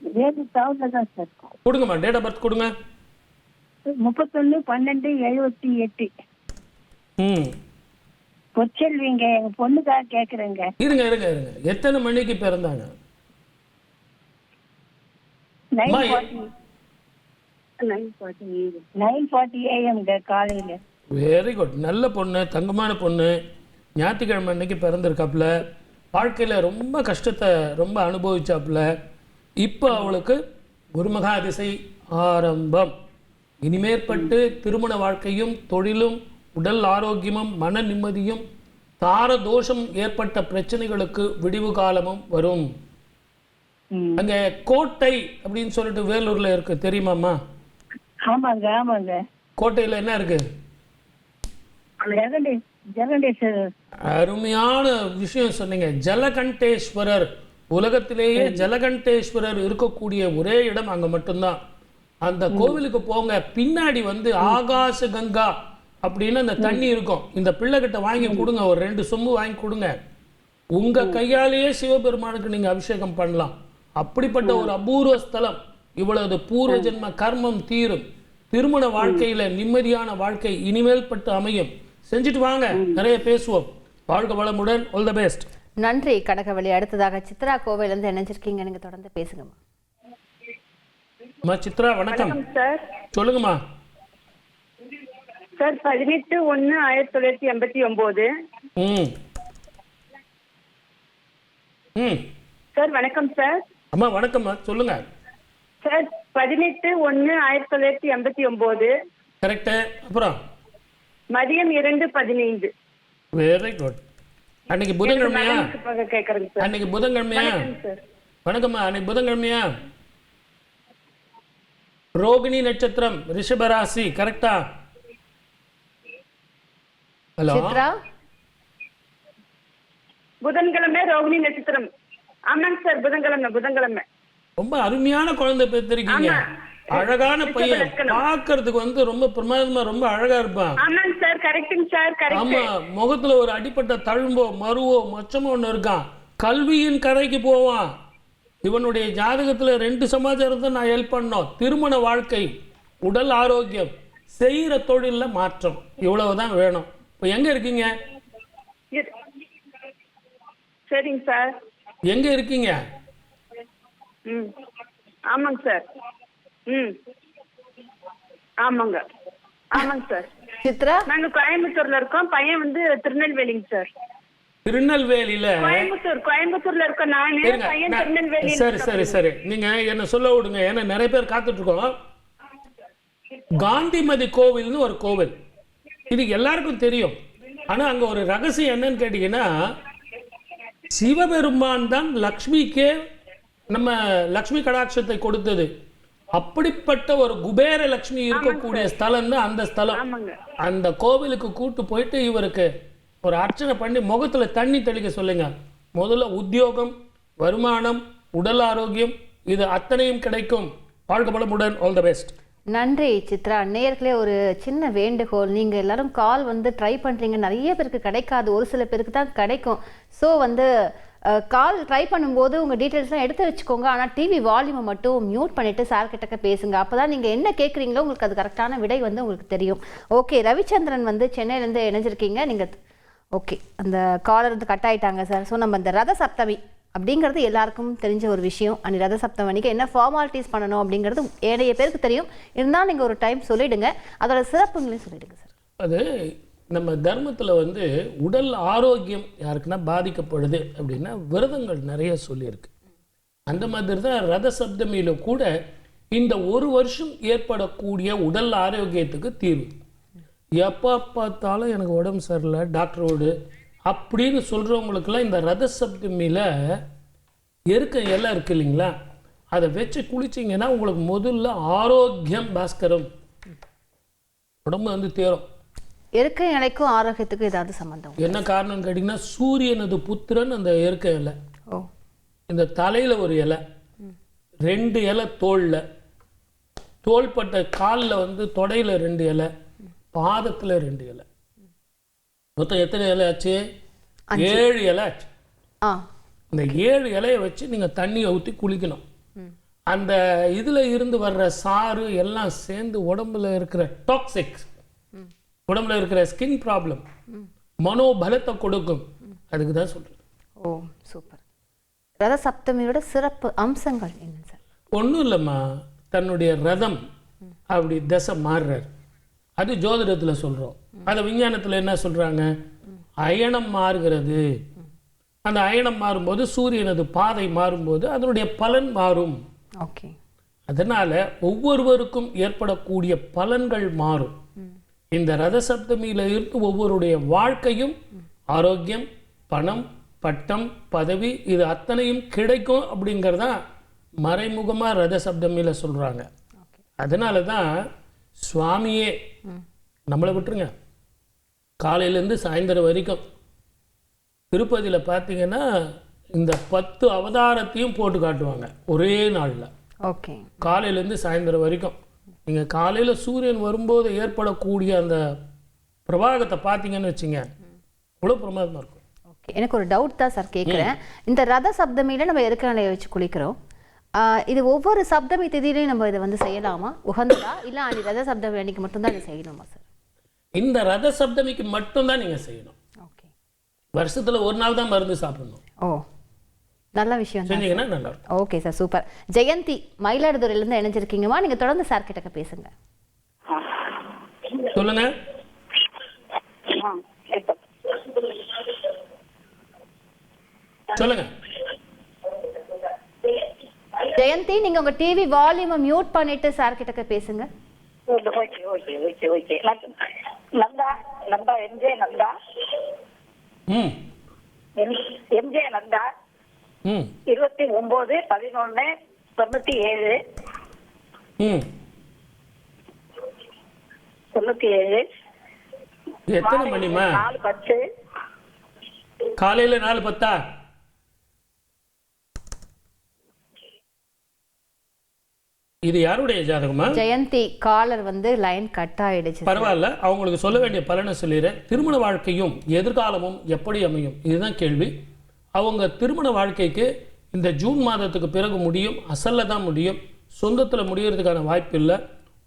வேலூர் டவுன்ல தான் சார். கொடுங்கம்மா, டேட் ஆஃப் பர்த் கொடுங்க. 31/12/78. பொற்செல்விங்க. எங்க பொண்ணுக்காக கேக்குறேங்க. இருங்க இருங்க இருங்க. எத்தனை மணிக்கு பிறந்தாங்க? 9:40 AM காலையில. Very good. நல்ல பொண்ணு, தங்கமான பொண்ணு. ஞாயிற்றுக்கிழமை அன்னைக்கு பிறந்திருக்காப்புல. வாழ்க்கையில் ரொம்ப கஷ்டத்தை ரொம்ப அனுபவிச்சாப்புல. இப்போ அவளுக்கு குருமகாதிசை ஆரம்பம். இனிமேற்பட்டு திருமண வாழ்க்கையும் தொழிலும் உடல் ஆரோக்கியமும் மன நிம்மதியும் தார தோஷம் ஏற்பட்ட பிரச்சனைகளுக்கு விடிவு காலமும் வரும். அங்க கோட்டை அப்படின்னு சொல்லிட்டு வேலூர்ல இருக்கு, தெரியுமாம்மா? ஆமாங்க ஆமாங்க. கோட்டையில என்ன இருக்கு? ஜெகண்டேஸ்வரர். அருமையான விஷயம் சொன்னீங்க. ஜலகண்டேஸ்வரர். உலகத்திலேயே ஜலகண்டேஸ்வரர் இருக்கக்கூடிய ஒரே இடம் அங்க மட்டும்தான். அந்த கோவிலுக்கு போங்க. பின்னாடி வந்து ஆகாச கங்கா அப்படின்னு அந்த தண்ணி இருக்கும். இந்த பிள்ளைகிட்ட வாங்கி கொடுங்க, ஒரு 2 சொம்பு வாங்கி கொடுங்க. உங்க கையாலேயே சிவபெருமானுக்கு நீங்க அபிஷேகம் பண்ணலாம். அப்படிப்பட்ட ஒரு அபூர்வ ஸ்தலம். இவ்வளவு பூர்வ ஜென்ம கர்மம் தீரும். திருமண வாழ்க்கையில நிம்மதியான வாழ்க்கை இனிமேல் பட்டு அமையும். செஞ்சுட்டு வாங்க, நிறைய பேசுவோம். வாழ்க வளமுடன். All the best. நன்றி கனகவல்லி. அடுத்ததாக சித்ரா கோவையிலேருந்து இணைஞ்சிருக்கீங்க. நீங்க தொடர்ந்து பேசுங்கம்மா. சித்ரா வணக்கம். சார் சொல்லுங்கம்மா. சார் 18/1/1989. சார் வணக்கம் சார். அம்மா வணக்கம்மா, சொல்லுங்க சார். 18/1/1989. கரெக்ட். அப்புறம் மதியம் 2:15. Very good. அன்னைக்கு புதன்கிழமையா? கேட்கறேங்க சார். அன்னைக்கு புதன்கிழமையா? வணக்கம்மா. அன்னைக்கு புதன்கிழமையா? ரோகிணி நட்சத்திரம், ரிஷபராசி. கரெக்டா? ஹலோ சித்ரா. புதன்கிழமை ரோகிணி நட்சத்திரம். ஆமாங்க சார், புதன்கிழமை. ரொம்ப அருமையான குழந்தை பெற்றிருக்கீங்க. அழகான பையன். பார்க்கிறதுக்கு வந்து ரொம்ப பிரமாதமா ரொம்ப அழகா இருப்பான். ஆமாங்க சார், கரெக்ட்டுங்க சார், கரெக்ட். ஆமா, முகத்துல ஒரு அடிப்பட்ட தழும்போ மருவோ மச்சமோ ஒண்ணு இருக்கான். கல்வியின் கரைக்கு போவான். இவனுடைய ஜாதகத்துல 2 சமாச்சாரத்தை நான் ஹெல்ப் பண்ணோம். திருமண வாழ்க்கை, உடல் ஆரோக்கியம், செய்யற தொழில்ல மாற்றம். இவ்வளவுதான் வேணும். இப்போ எங்க இருக்கீங்க? சரிங்க சார். எங்க இருக்கீங்க? ஆமாங்க சார். ஆமாங்க சார். சித்ரா. நாங்க கோயம்புத்தூர்ல இருக்கோம். பையன் வந்து திருநெல்வேலிங்க சார். திருநெல்வேலியில. கோயம்புத்தூர்ல இருக்கோம் நானு. பையன் திருநெல்வேலி. சரி. நீங்க என்ன சொல்ல விடுங்க, ஏன்னா நிறைய பேர் காத்துட்டு இருக்கோம். காந்திமதி கோவில்னு ஒரு கோவில். இது எல்லாருக்கும் தெரியும். ஆனா அங்க ஒரு ரகசியம் என்னன்னு கேட்டீங்கன்னா, சிவபெருமான் தான் லக்ஷ்மிக்கே நம்ம லக்ஷ்மி கடாட்சத்தை கொடுத்தது. அப்படிப்பட்ட ஒரு குபேர லட்சுமி இருக்கக்கூடிய ஸ்தலம் தான் அந்த ஸ்தலம். அந்த கோவிலுக்கு கூட்டு போயிட்டு இவருக்கு ஒரு அர்ச்சனை பண்ணி முகத்துல தண்ணி தெளிக்க சொல்லுங்க. முதல்ல உத்தியோகம், வருமானம், உடல் ஆரோக்கியம் இது அத்தனையும் கிடைக்கும். வாழ்க வளமுடன். All the best. நன்றி சித்ரா. நேயர்களே, ஒரு சின்ன வேண்டுகோள். நீங்கள் எல்லாரும் கால் வந்து ட்ரை பண்ணுறீங்க, நிறைய பேருக்கு கிடைக்காது, ஒரு சில பேருக்கு தான் கிடைக்கும். ஸோ வந்து கால் ட்ரை பண்ணும்போது உங்கள் டீட்டெயில்ஸ்லாம் எடுத்து வச்சுக்கோங்க. ஆனால் டிவி வால்யூமை மட்டும் மியூட் பண்ணிவிட்டு சார் கிட்டக்க பேசுங்க. அப்போ தான் நீங்கள் என்ன கேட்குறீங்களோ உங்களுக்கு அது கரெக்டான விடை வந்து உங்களுக்கு தெரியும். ஓகே, ரவிச்சந்திரன் வந்து சென்னையிலேருந்து இணைஞ்சிருக்கீங்க. நீங்கள் ஓகே, அந்த காலர் வந்து கட் ஆகிட்டாங்க சார். ஸோ நம்ம இந்த ரத சப்தமி அப்படிங்கிறது எல்லாருக்கும் தெரிஞ்ச ஒரு விஷயம். அன்றைக்கி ரத சப்தமி அன்றைக்கி என்ன ஃபார்மாலிட்டிஸ் பண்ணணும் அப்படிங்கிறது நிறைய பேருக்கு தெரியும். இருந்தாலும் நீங்கள் ஒரு டைம் சொல்லிவிடுங்க, அதோட சிறப்புங்களையும் சொல்லிவிடுங்க சார். அது நம்ம தர்மத்தில் வந்து உடல் ஆரோக்கியம் யாருக்குன்னா பாதிக்கப்படுது அப்படின்னா விரதங்கள் நிறைய சொல்லியிருக்கு. அந்த மாதிரி தான் ரத சப்தமியில் கூட இந்த ஒரு வருஷம் ஏற்படக்கூடிய உடல் ஆரோக்கியத்துக்கு தீர்வு. எப்போ பார்த்தாலும் எனக்கு உடம்பு சரியில்லை டாக்டரோடு அப்படின்னு சொல்கிறவங்களுக்கெல்லாம் இந்த ரத சப்தமியில் எருக்க இலை இருக்கு இல்லைங்களா, அதை வச்சு குளிச்சிங்கன்னா உங்களுக்கு முதல்ல ஆரோக்கியம் பாஸ்கரம், உடம்பு வந்து தேரும். எருக்க இலைக்கும் ஆரோக்கியத்துக்கும் ஏதாவது சம்பந்தம்? என்ன காரணம்னு கேட்டிங்கன்னா, சூரியனது புத்திரன் அந்த எருக்க இலை. ஓ. இந்த தலையில் ஒரு இலை, 2 இலை தோளில், தோள்பட்ட காலில் வந்து தொடையில் 2 இலை, பாதத்தில் 2 இலை, மொத்தம் எத்தனை இலை ஆச்சு? 7 இலை ஆச்சு. இந்த 7 இலையை வச்சு நீங்கள் தண்ணியை ஊற்றி குளிக்கணும். அந்த இதில் இருந்து வர்ற சாறு எல்லாம் சேர்ந்து உடம்புல இருக்கிற டாக்ஸிக்ஸ், உடம்புல இருக்கிற ஸ்கின் ப்ராப்ளம், மனோபலத்தை கொடுக்கும். அதுக்கு தான் சொல்கிறேன். ஓ சூப்பர். ரத சப்தமியோட சிறப்பு அம்சங்கள் என்ன சார்? ஒன்றும் இல்லைம்மா, தன்னுடைய ரதம் அப்படி தசை மாறுறார். அது ஜோதிடத்தில் சொல்கிறோம். அதை விஞ்ஞானத்தில் என்ன சொல்கிறாங்க? அயனம் மாறுகிறது. அந்த அயனம் மாறும்போது சூரியனது பாதை மாறும்போது அதனுடைய பலன் மாறும். ஓகே. அதனால ஒவ்வொருவருக்கும் ஏற்படக்கூடிய பலன்கள் மாறும். இந்த ரத சப்தமியில இருந்து ஒவ்வொருடைய வாழ்க்கையும் ஆரோக்கியம், பணம், பட்டம், பதவி இது அத்தனையும் கிடைக்கும் அப்படிங்கிறதா மறைமுகமா ரத சப்தமியில சொல்றாங்க. அதனால தான் சுவாமியே, நம்மளை விட்டுருங்க, காலையிலேருந்து சாயந்தரம் வரைக்கும் திருப்பதியில் பார்த்தீங்கன்னா இந்த 10 அவதாரத்தையும் போட்டு காட்டுவாங்க ஒரே நாளில். ஓகே. காலையிலேருந்து சாயந்தரம் வரைக்கும் நீங்கள் காலையில் சூரியன் வரும்போது ஏற்படக்கூடிய அந்த பிரபாகத்தை பார்த்தீங்கன்னு வச்சுங்க, அவ்வளோ பிரமாதமாக இருக்கும். ஓகே. எனக்கு ஒரு டவுட் தான் சார் கேட்குறேன். இந்த ரத சப்தமியில் நம்ம எருக்க இலையை வச்சு குளிக்கிறோம். இது ஒவ்வொரு சப்தமி திதியிலையும் நம்ம இதை வந்து செய்யலாமா? உகந்ததா இல்லை அன்றைக்கி ரத சப்தமி அன்றைக்கி மட்டும்தான் இதை செய்யணுமா சார்? இந்த ரத சப்தமிக்கு மட்டும்தான் நீங்கள் செய்யணும். ஓகே. வருஷத்தில் ஒரு நாள் தான் மருந்து சாப்பிடணும். ஓ நல்ல விஷயம் செஞ்சீங்கன்னா நல்லா இருக்கும். Okay sir, super. ஜெயந்தி மயிலாடுதுறையிலேருந்து இணைஞ்சிருக்கீங்கம்மா, நீங்கள் தொடர்ந்து சார் கிட்ட பேசுங்க. சொல்லுங்க. சொல்லுங்க ஜெயந்தி, நீங்க உங்க டிவி வால்யூமை மியூட் பண்ணிட்டு சார் கிட்ட பேசுங்க. Okay okay okay okay. Nanda Nanda MJ Nanda MJ Nanda 29/11/97 97. எத்தனை மணிமா? 4:10. காலையில 4:10. இது யாருடைய ஜாதகமா? ஜெயந்தி காலர் வந்து லைன் கட் ஆயிடுச்சு. பரவாயில்ல, அவங்களுக்கு சொல்ல வேண்டிய பலனை சொல்லிடுறேன். திருமண வாழ்க்கையும் எதிர்காலமும் எப்படி அமையும், இதுதான் கேள்வி. அவங்க திருமண வாழ்க்கைக்கு இந்த ஜூன் மாதத்துக்கு பிறகு முடியும், அசல்ல தான் முடியும், சொந்தத்தில் முடியறதுக்கான வாய்ப்பு இல்லை.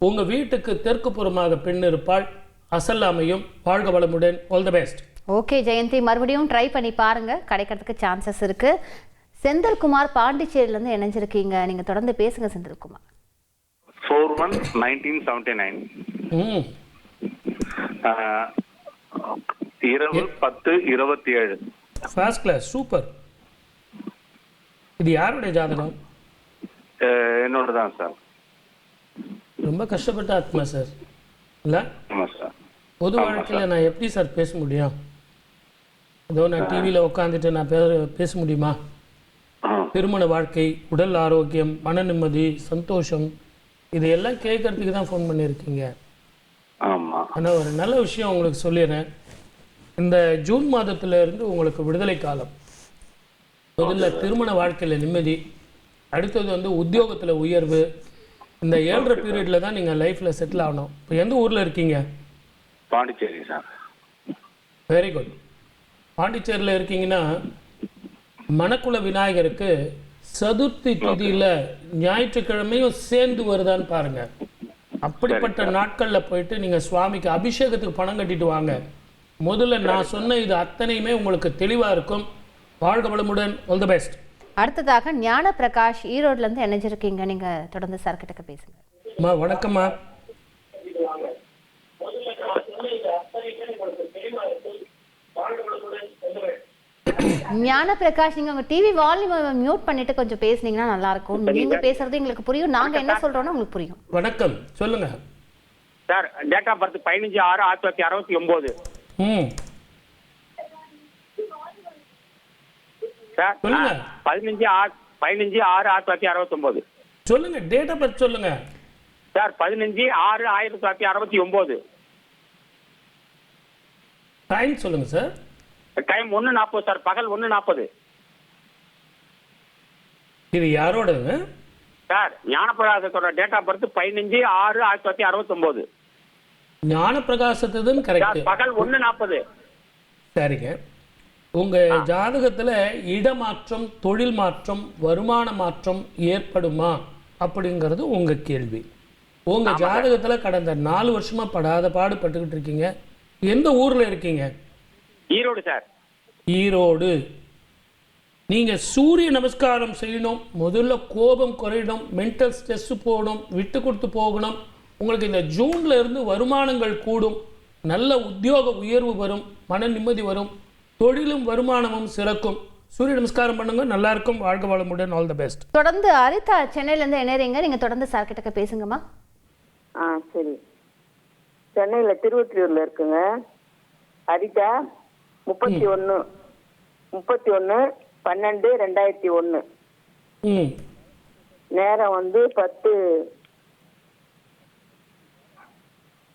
உங்கள் வீட்டுக்கு தெற்கு புறமாக பெண் இருப்பாள், அசல்ல அமையும். வாழ்க வளமுடன். All the best. Okay Jayanthi, மறுபடியும் ட்ரை பண்ணி பாருங்க, கிடைக்கிறதுக்கு சான்சஸ் இருக்கு. செந்தில்குமார் பாண்டிச்சேரியிலேருந்து இணைஞ்சிருக்கீங்க, நீங்க தொடர்ந்து பேசுங்க செந்தில்குமார். 4/1/1979. 20/10/27. First class, super. இது யாருடைய ஜாதகம்? என்னோட தான் சார். ரொம்ப கஷ்டப்பட்ட ஆத்மா சார் இல்லை? ஆமாம் சார். பொது வாழ்க்கையில் நான் எப்படி சார் பேச முடியும்? ஏதோ நான் டிவியில் உட்காந்துட்டு நான் பேச முடியுமா? திருமண வாழ்க்கை, உடல் ஆரோக்கியம், மன நிம்மதி, சந்தோஷம், இதையெல்லாம் கேட்கறதுக்கு தான் ஃபோன் பண்ணியிருக்கீங்க. ஆமாம். ஆனால் ஒரு நல்ல விஷயம் உங்களுக்கு சொல்லிடுறேன். இந்த ஜூன் மாதத்துல இருந்து உங்களுக்கு விடுதலை காலம். முதல்ல திருமண வாழ்க்கையில் நிம்மதி, அடுத்தது வந்து உத்தியோகத்தில் உயர்வு. இந்த 7.5 பீரியடில் தான் நீங்கள் லைஃப்பில் செட்டில் ஆகணும். இப்போ எந்த ஊரில் இருக்கீங்க? பாண்டிச்சேரி சார். Very good. பாண்டிச்சேரியில் இருக்கீங்கன்னா மணக்குள விநாயகருக்கு சதுர்த்தி திதியில் ஞாயிற்றுக்கிழமையும் சேர்ந்து வருதான்னு பாருங்க. அப்படிப்பட்ட நாட்களில் போயிட்டு நீங்கள் சுவாமிக்கு அபிஷேகத்துக்கு பணம் கட்டிட்டு வாங்க. முதல்ல நான் சொன்ன இது அத்தனையுமே உங்களுக்கு தெளிவாக இருக்கும். வாழ்க வளமுடன். All the best. அடுத்ததாக ஞான பிரகாஷ் ஈரோட்லேருந்து இணைஞ்சிருக்கீங்க, நீங்கள் தொடர்ந்து சார் கிட்ட பேசுங்க. அம்மா வணக்கம்மா. ஞான பிரகாஷ், நீங்க உங்க டிவி வால்யூமை மியூட் பண்ணிட்டு கொஞ்சம் பேசுனீங்கன்னா நல்லா இருக்கும். நீங்க பேசுறது எங்களுக்கு புரியும், நாங்க என்ன சொல்றோம்னு உங்களுக்கு புரியும். வணக்கம், சொல்லுங்க sir. Date of birth 15/6/1969. Sir சொல்லுங்க. 15/6 15/6/1969. சொல்லுங்க, டேட் ஆஃப் பர்த் சொல்லுங்க சார். 15/6/1969. டைம் சொல்லுங்க சார். டைம் 1:40 சார், பகல் 1:40. இது யாரோடங்க சார்? ஞானப்பிரகாசத்தோட டேட் ஆஃப் பர்த் 15/6/1969. ஞானப்பிரகாசத்துதான் கரெக்ட். பகல் 1:40. சரிங்க. உங்க ஜாதகத்துல இடமாற்றம், தொழில் மாற்றம், வருமான மாற்றம் ஏற்படுமா அப்படிங்கிறது உங்க கேள்வி. உங்க ஜாதகத்துல கடந்த 4 வருஷமா படாத பாடுபட்டுக்கிட்டு இருக்கீங்க. எந்த ஊர்ல இருக்கீங்க? ஈரோடு சார். ஈரோடு. நீங்க சூரிய நமஸ்காரம் செய்யணும். முதல்ல கோபம் குறையணும், மென்டல் ஸ்ட்ரெஸ் போகணும், விட்டு கொடுத்து போகணும். உங்களுக்கு இந்த ஜூன்ல இருந்து வருமானங்கள் கூடும், நல்ல உத்தியோக உயர்வு வரும், மன நிம்மதி வரும், தொழிலும் வருமானமும் சிறக்கும். சூரிய நமஸ்காரம் பண்ணுங்க, நல்லா இருக்கும். வாழ்க வளமுடன். All the best. தொடர்ந்து அரிதா சென்னையில இருந்து இணையறீங்க. நீங்க தொடர்ந்து சார் கிட்ட பேசுங்கம்மா. சரி. சென்னையில திருவொற்றியூர்ல இருக்குங்க. அரிதா 31/12/2001. நேரம் வந்து 10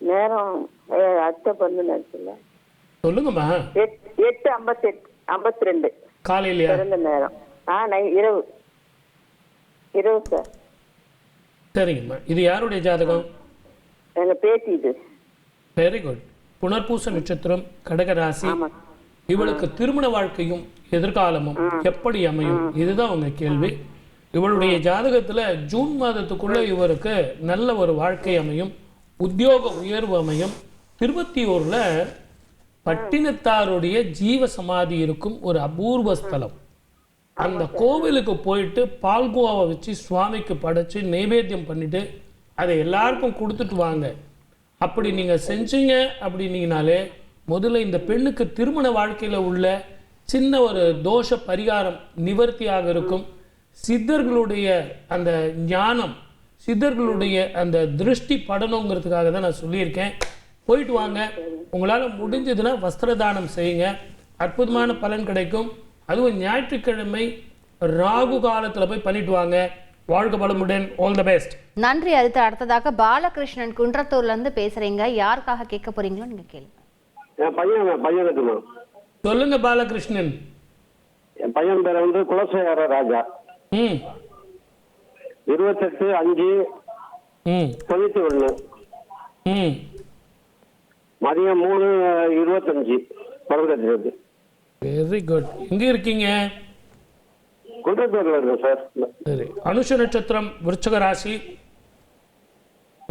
நேரம் அத்தை பண்ணு நினைச்சல. சொல்லுங்கம்மா. 8:52 காலையில பிறந்த நேரம். இரவு சார். சரிங்கம்மா. இது யாருடைய ஜாதகம்? எங்க பேத்தி இது. Very good. புனர்பூச நட்சத்திரம், கடக ராசி. இவளுக்கு திருமண வாழ்க்கையும் எதிர்காலமும் எப்படி அமையும், இதுதான் உங்க கேள்வி. இவளுடைய ஜாதகத்துல ஜூன் மாதத்துக்குள்ள இவருக்கு நல்ல ஒரு வாழ்க்கை அமையும், உத்தியோக உயர்வு அமையும். திருவொற்றியூர்ல பட்டினத்தாருடைய ஜீவ சமாதி இருக்கும் ஒரு அபூர்வ ஸ்தலம். அந்த கோவிலுக்கு போயிட்டு பால்கோவாவை வச்சு சுவாமிக்கு படைச்சு நைவேத்தியம் பண்ணிட்டு அதை எல்லாருக்கும் கொடுத்துட்டு வாங்க. அப்படி நீங்க செஞ்சீங்க அப்படின்னீங்கனாலே முதல்ல இந்த பெண்ணுக்கு திருமண வாழ்க்கையில உள்ள சின்ன ஒரு தோஷ பரிகாரம் நிவர்த்தியாக இருக்கும். சித்தர்களுடைய அந்த ஞானம், சித்தர்களுடைய அந்த திருஷ்டி படணுங்கிறதுக்காக தான் நான் சொல்லியிருக்கேன். போயிட்டு வாங்க. உங்களால் முடிஞ்சதுன்னா வஸ்திரதானம் செய்யுங்க, அற்புதமான பலன் கிடைக்கும். அதுவும் ஞாயிற்றுக்கிழமை ராகு காலத்தில் போய் பண்ணிட்டு வாங்க. வாழ்க வளமுடன். All the best. நன்றி அரிதா. அடுத்ததாக பாலகிருஷ்ணன் குன்றத்தூர்ல இருந்து பேசுறீங்க. யாருக்காக கேட்க போறீங்களோ நீங்க கேளுங்க. என் பையன் இருக்குமா? சொல்லுங்க பாலகிருஷ்ணன். என் பையன் பேர் வந்து குலசேகர ராஜா. 28/5/91. மதியம் 3:25 பிறந்தது. Very good. எங்க இருக்கீங்க? குன்றத்தூர்ல இருக்கேன் சார். சரி. அனுஷ நட்சத்திரம், விருச்சக ராசி.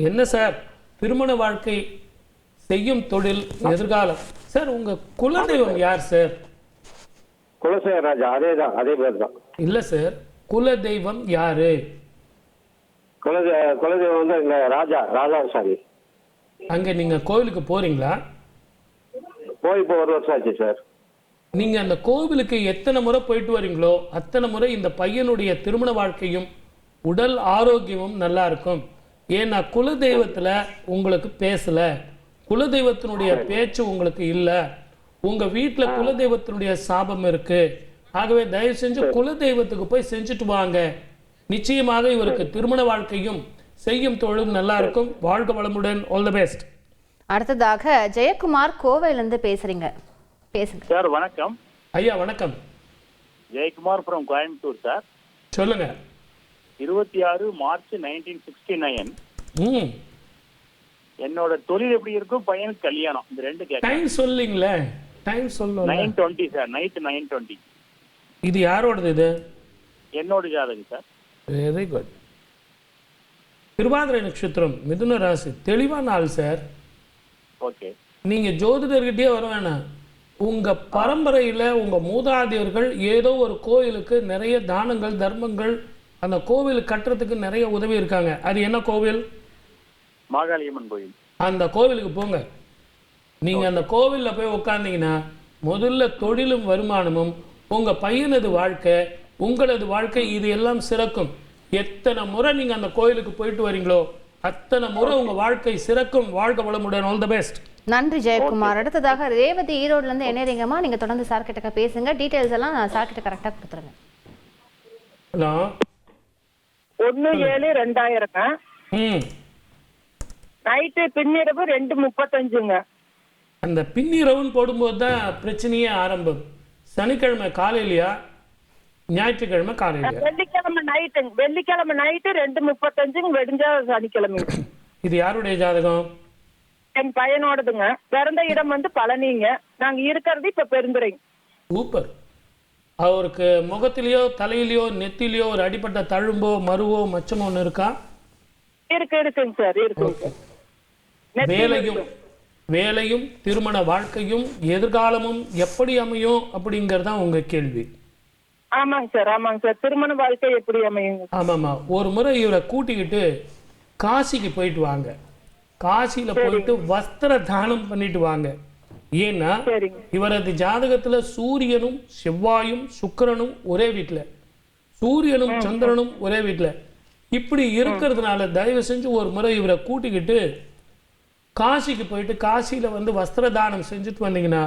என்ன சார் திருமண வாழ்க்கை, செய்யும் தொழில், எதிர்காலம். சார் உங்க குலதெய்வம் யார் சார்? குலசேகர ராஜா. அதே பேர் தான். இல்ல சார், குலதெய்வம் யாரு? குலதெய்வம் வந்து எங்க ராஜாசாமி. அங்க நீங்க கோவிலுக்கு போறீங்களா? போய் இப்போ 1 வருஷம் ஆச்சு சார். நீங்க அந்த கோவிலுக்கு எத்தனை முறை போயிட்டு வரீங்களோ அத்தனை முறை இந்த பையனுடைய திருமண வாழ்க்கையும் உடல் ஆரோக்கியமும் நல்லா இருக்கும். ஏன்னா குலதெய்வத்துல உங்களுக்கு பேசல, குலதெய்வத்தினுடைய பேச்சு உங்களுக்கு இல்லை, உங்க வீட்டுல குலதெய்வத்தினுடைய சாபம் இருக்கு. ஆகவே தயவு செஞ்சு குலதெய்வத்துக்கு போய் செஞ்சுட்டு வாங்க. நிச்சயமாக இவருக்கு திருமண வாழ்க்கையும் செய்யும் தொழிலும் நல்லா இருக்கும். வாழ்க வளமுடன். All the best. அடுத்ததாக ஜெயக்குமார் கோவையிலிருந்து பேசுறீங்க. பேசுங்க சார். வணக்கம் ஐயா. வணக்கம். Jayakumar from Coimbatore sir. சொல்லுங்க. 26 மார்ச் 1969. என்னோட தொழில் எப்படி இருக்கும், பையனுக்கு கல்யாணம், இந்த ரெண்டு கேட்க. டைம் சொல்லுங்களே. டைம் சொல்லுங்க. 9:20 சார். நைட் 9:20. இது யாரோடது? இது என்னோட ஜாதகம் சார். Very good. திருவாதிரை நட்சத்திரம், மிதுன ராசி. தெளிவான ஆள் சார். ஓகே. நீங்க ஜோதிடர்கிட்டயே வர வேணாம். உங்க பரம்பரையில உங்க மூதாதையர்கள் ஏதோ ஒரு கோயிலுக்கு நிறைய தானங்கள் தர்மங்கள் அந்த கோவில் கட்டுறதுக்கு நிறைய உதவி இருக்காங்க. அது என்ன கோவில்? மாகாளியம்மன் கோயில். அந்த கோவிலுக்கு போங்க. நீங்க அந்த கோவில்ல போய் உட்கார்ந்தீங்கன்னா முதல்ல தொழிலும் வருமானமும், உங்க பையனது வாழ்க்கை, உங்களது வாழ்க்கை, இது எல்லாம் சிறக்கும். எத்தனை முறை நீங்க அந்த கோயிலுக்கு போயிட்டு வரீங்களோ அத்தனை முறை உங்க வாழ்க்கை சிறக்கும். வாழ்க வளமுடன். All the best. நன்றி ஜெயக்குமார். அடுத்ததாக ரேவதி ஈரோடுல இருந்து இணையறீங்கம்மா. நீங்க தொடர்ந்து சார் கிட்ட பேசுங்க. டீடைல்ஸ் எல்லாம் சார் கிட்ட கரெக்டா கொடுத்துருங்க. ஹலோ 1/7/2000ங்க. நைட்டு பின்னிரவு 2:35ங்க. அந்த பின்னிரவுன்னு போடும்போது தான் பிரச்சனையே ஆரம்பம். சனிக்கிழமை காலையிலையா ஞாயிற்றுக்கிழமை காலையிலையா? வெள்ளிக்கிழமை நைட்டு 2:35 வெடிஞ்சா சனிக்கிழமை. இது யாருடைய ஜாதகம்? என் பையனோடதுங்க. பிறந்த இடம் வந்து பழனிங்க. நாங்க இருக்கிறது இப்ப பெருந்துறை. சூப்பர். அவருக்கு முகத்திலேயோ தலையிலையோ நெத்திலையோ ஒரு அடிப்பட்ட தழும்போ மருவோ மச்சமோ ஒன்று இருக்கா? இருக்குங்க சார், இருக்குங்க. வேலையும் திருமண வாழ்க்கையும் எதிர்காலமும் எப்படி அமையும் அப்படிங்கறதான் உங்க கேள்வி. ஆமாங்க சார். திருமண வாழ்க்கை எப்படி அமையும்? ஆமாமா. ஒரு முறை இவரை கூட்டிக்கிட்டு காசிக்கு போயிட்டு வாங்க. காசியில போயிட்டு வஸ்திர தானம் பண்ணிட்டு வாங்க. ஏன்னா இவரது ஜாதகத்துல சூரியனும் செவ்வாயும் சுக்கிரனும் ஒரே வீட்டுல, சூரியனும் சந்திரனும் ஒரே வீட்டுல இப்படி இருக்கிறதுனால தயவு செஞ்சு ஒரு முறை இவரை கூட்டிக்கிட்டு காசிக்கு போயிட்டு காசியில வந்து வஸ்திர தானம் செஞ்சுட்டு வந்தீங்கன்னா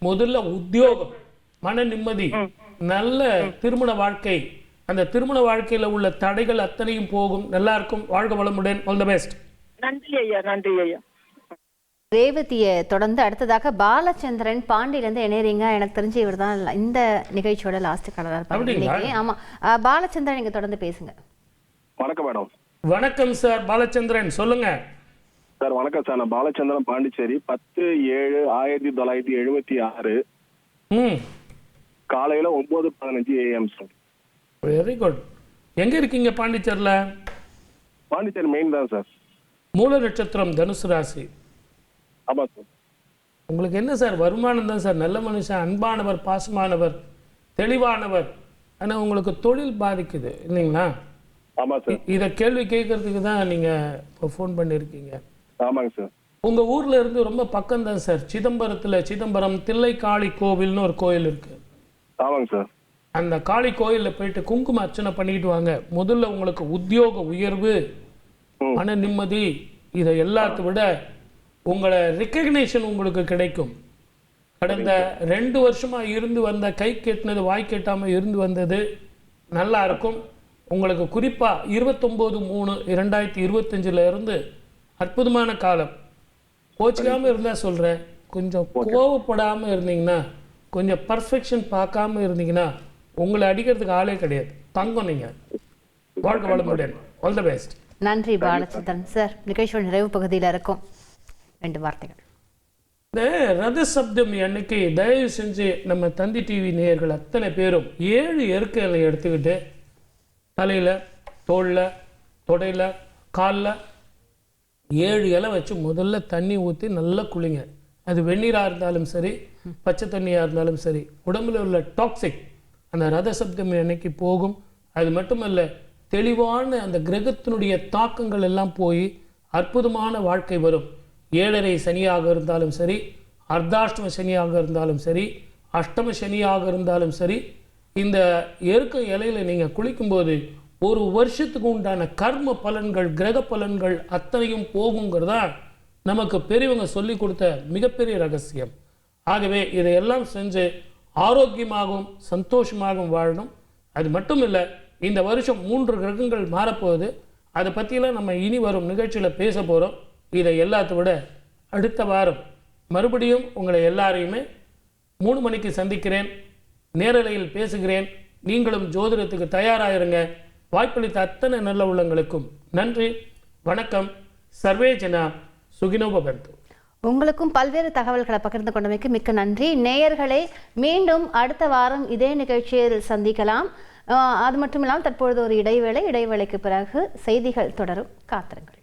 முதல்ல உத்தியோகம், மன நிம்மதி, நல்ல திருமண வாழ்க்கை, அந்த திருமண வாழ்க்கையில உள்ள தடைகள் அத்தனையும் போகும். நல்லா இருக்கும். வாழ்க வளமுடன். All the best. நன்றி ஐயா. ரேவதியை தொடர்ந்து அடுத்ததாக பாலச்சந்திரன் பாண்டியிலேருந்து இணையறீங்க. எனக்கு தெரிஞ்சு இவர் தான் இந்த நிகழ்ச்சியோட லாஸ்ட் கலராக இருப்பாங்க. ஆமா, பாலச்சந்திரன் நீங்க தொடர்ந்து பேசுங்க. வணக்கம் மேடம். வணக்கம் சார் பாலச்சந்திரன், சொல்லுங்க சார். வணக்கம் சார். நான் பாலச்சந்திரன், பாண்டிச்சேரி. 10/7/1976 காலையில 9:15 AM சார். Very good. எங்க இருக்கீங்க பாண்டிச்சேரியில? பாண்டிச்சேரி மெயின் தான் சார். மூல நட்சத்திரம் தனுசு ராசி. ஆமா சார். உங்களுக்கு என்ன சார் வருமானம் தான் சார். நல்ல மனுஷன், அன்பானவர், பாசமானவர், தெளிவானவர். ஆனா உங்களுக்கு தொழில் பாதிக்குது இல்லைங்களா? ஆமா சார். இதை கேள்வி கேட்கறதுக்கு தான் நீங்க இப்போ ஃபோன் பண்ணியிருக்கீங்க. ஆமாங்க சார். உங்க ஊர்ல இருந்து ரொம்ப பக்கம் தான் சார். சிதம்பரம் தில்லை காளி கோவில்னு ஒரு கோயில் இருக்கு. ஆமாங்க சார். அந்த காளி கோயில்ல போயிட்டு குங்கும அர்ச்சனை பண்ணிட்டு வாங்க. முதல்ல உங்களுக்கு உத்தியோக உயர்வு, மன நிம்மதி, இதை எல்லாத்தை விட உங்களை ரெக்கக்னேஷன் உங்களுக்கு கிடைக்கும். கடந்த 2 வருஷமா இருந்து வந்த கை கேட்டினது வாய் கேட்டாம இருந்து வந்தது நல்லா இருக்கும். உங்களுக்கு குறிப்பா 29/3/2025 இருந்து அற்புதமான காலம். கோச்சிக்காம இருந்தா சொல்றேன், கொஞ்சம் கோவப்படாம இருந்தீங்கன்னா, கொஞ்சம் பர்ஃபெக்ஷன் பார்க்காம இருந்தீங்கன்னா உங்களை அடிக்கிறதுக்கு ஆளே கிடையாது. தங்கம் நீங்க. வாழ்க வளமுடன். All the best. நன்றி பாலச்சந்திரன் சார். நிகழ்ச்சியோட நிறைவு பகுதியில் இருக்கும் 2 வார்த்தைகள். இந்த ரத சப்தமி அன்னைக்கு தயவு செஞ்சு நம்ம தந்தி டிவி நேயர்கள் அத்தனை பேரும் 7 எருக்கைகளை எடுத்துக்கிட்டு தலையில, தோல்ல, தொடையில, காலில் 7 இலை வச்சு முதல்ல தண்ணி ஊற்றி நல்லா குளிங்க. அது வெந்நீராக இருந்தாலும் சரி, பச்சை தண்ணியாக இருந்தாலும் சரி, உடம்புல உள்ள டாக்ஸிக் அந்த ரத சப்தமி அன்னைக்கு போகும். அது மட்டுமல்ல, தெளிவான அந்த கிரகத்தினுடைய தாக்கங்கள் எல்லாம் போய் அற்புதமான வாழ்க்கை வரும். 7.5 சனியாக இருந்தாலும் சரி, அர்த்தாஷ்டம சனியாக இருந்தாலும் சரி, அஷ்டம சனியாக இருந்தாலும் சரி, இந்த எருக்க இலையில நீங்க குளிக்கும்போது 1 வருஷத்துக்கு உண்டான கர்ம பலன்கள், கிரக பலன்கள் அத்தனையும் போகுங்கிறதா நமக்கு பெரியவங்க சொல்லி கொடுத்த மிகப்பெரிய ரகசியம். ஆகவே இதையெல்லாம் செஞ்சு ஆரோக்கியமாகவும் சந்தோஷமாகவும் வாழணும். அது மட்டும் இல்லை, இந்த வருஷம் 3 கிரகங்கள் மாறப்போகுது. அதை பற்றியெல்லாம் நம்ம இனி வரும் நிகழ்ச்சியில் பேச போகிறோம். இதை எல்லாத்த விட அடுத்த வாரம் மறுபடியும் உங்களை எல்லாரையுமே 3 மணிக்கு சந்திக்கிறேன், நேரலையில் பேசுகிறேன். நீங்களும் ஜோதிடத்துக்கு தயாராகிருங்க. வாய்ப்பளித்த அத்தனை நல்ல உள்ளங்களுக்கும் நன்றி, வணக்கம். சர்வே ஜனா சுகினோ பவந்து. உங்களுக்கும் பல்வேறு தகவல்களை பகிர்ந்து கொண்டமைக்கு மிக்க நன்றி. நேயர்களே, மீண்டும் அடுத்த வாரம் இதே நிகழ்ச்சியில் சந்திக்கலாம். அது மட்டும் இல்லாமல் தற்பொழுது ஒரு இடைவேளைக்கு பிறகு செய்திகள் தொடரும். காத்திருங்கள்.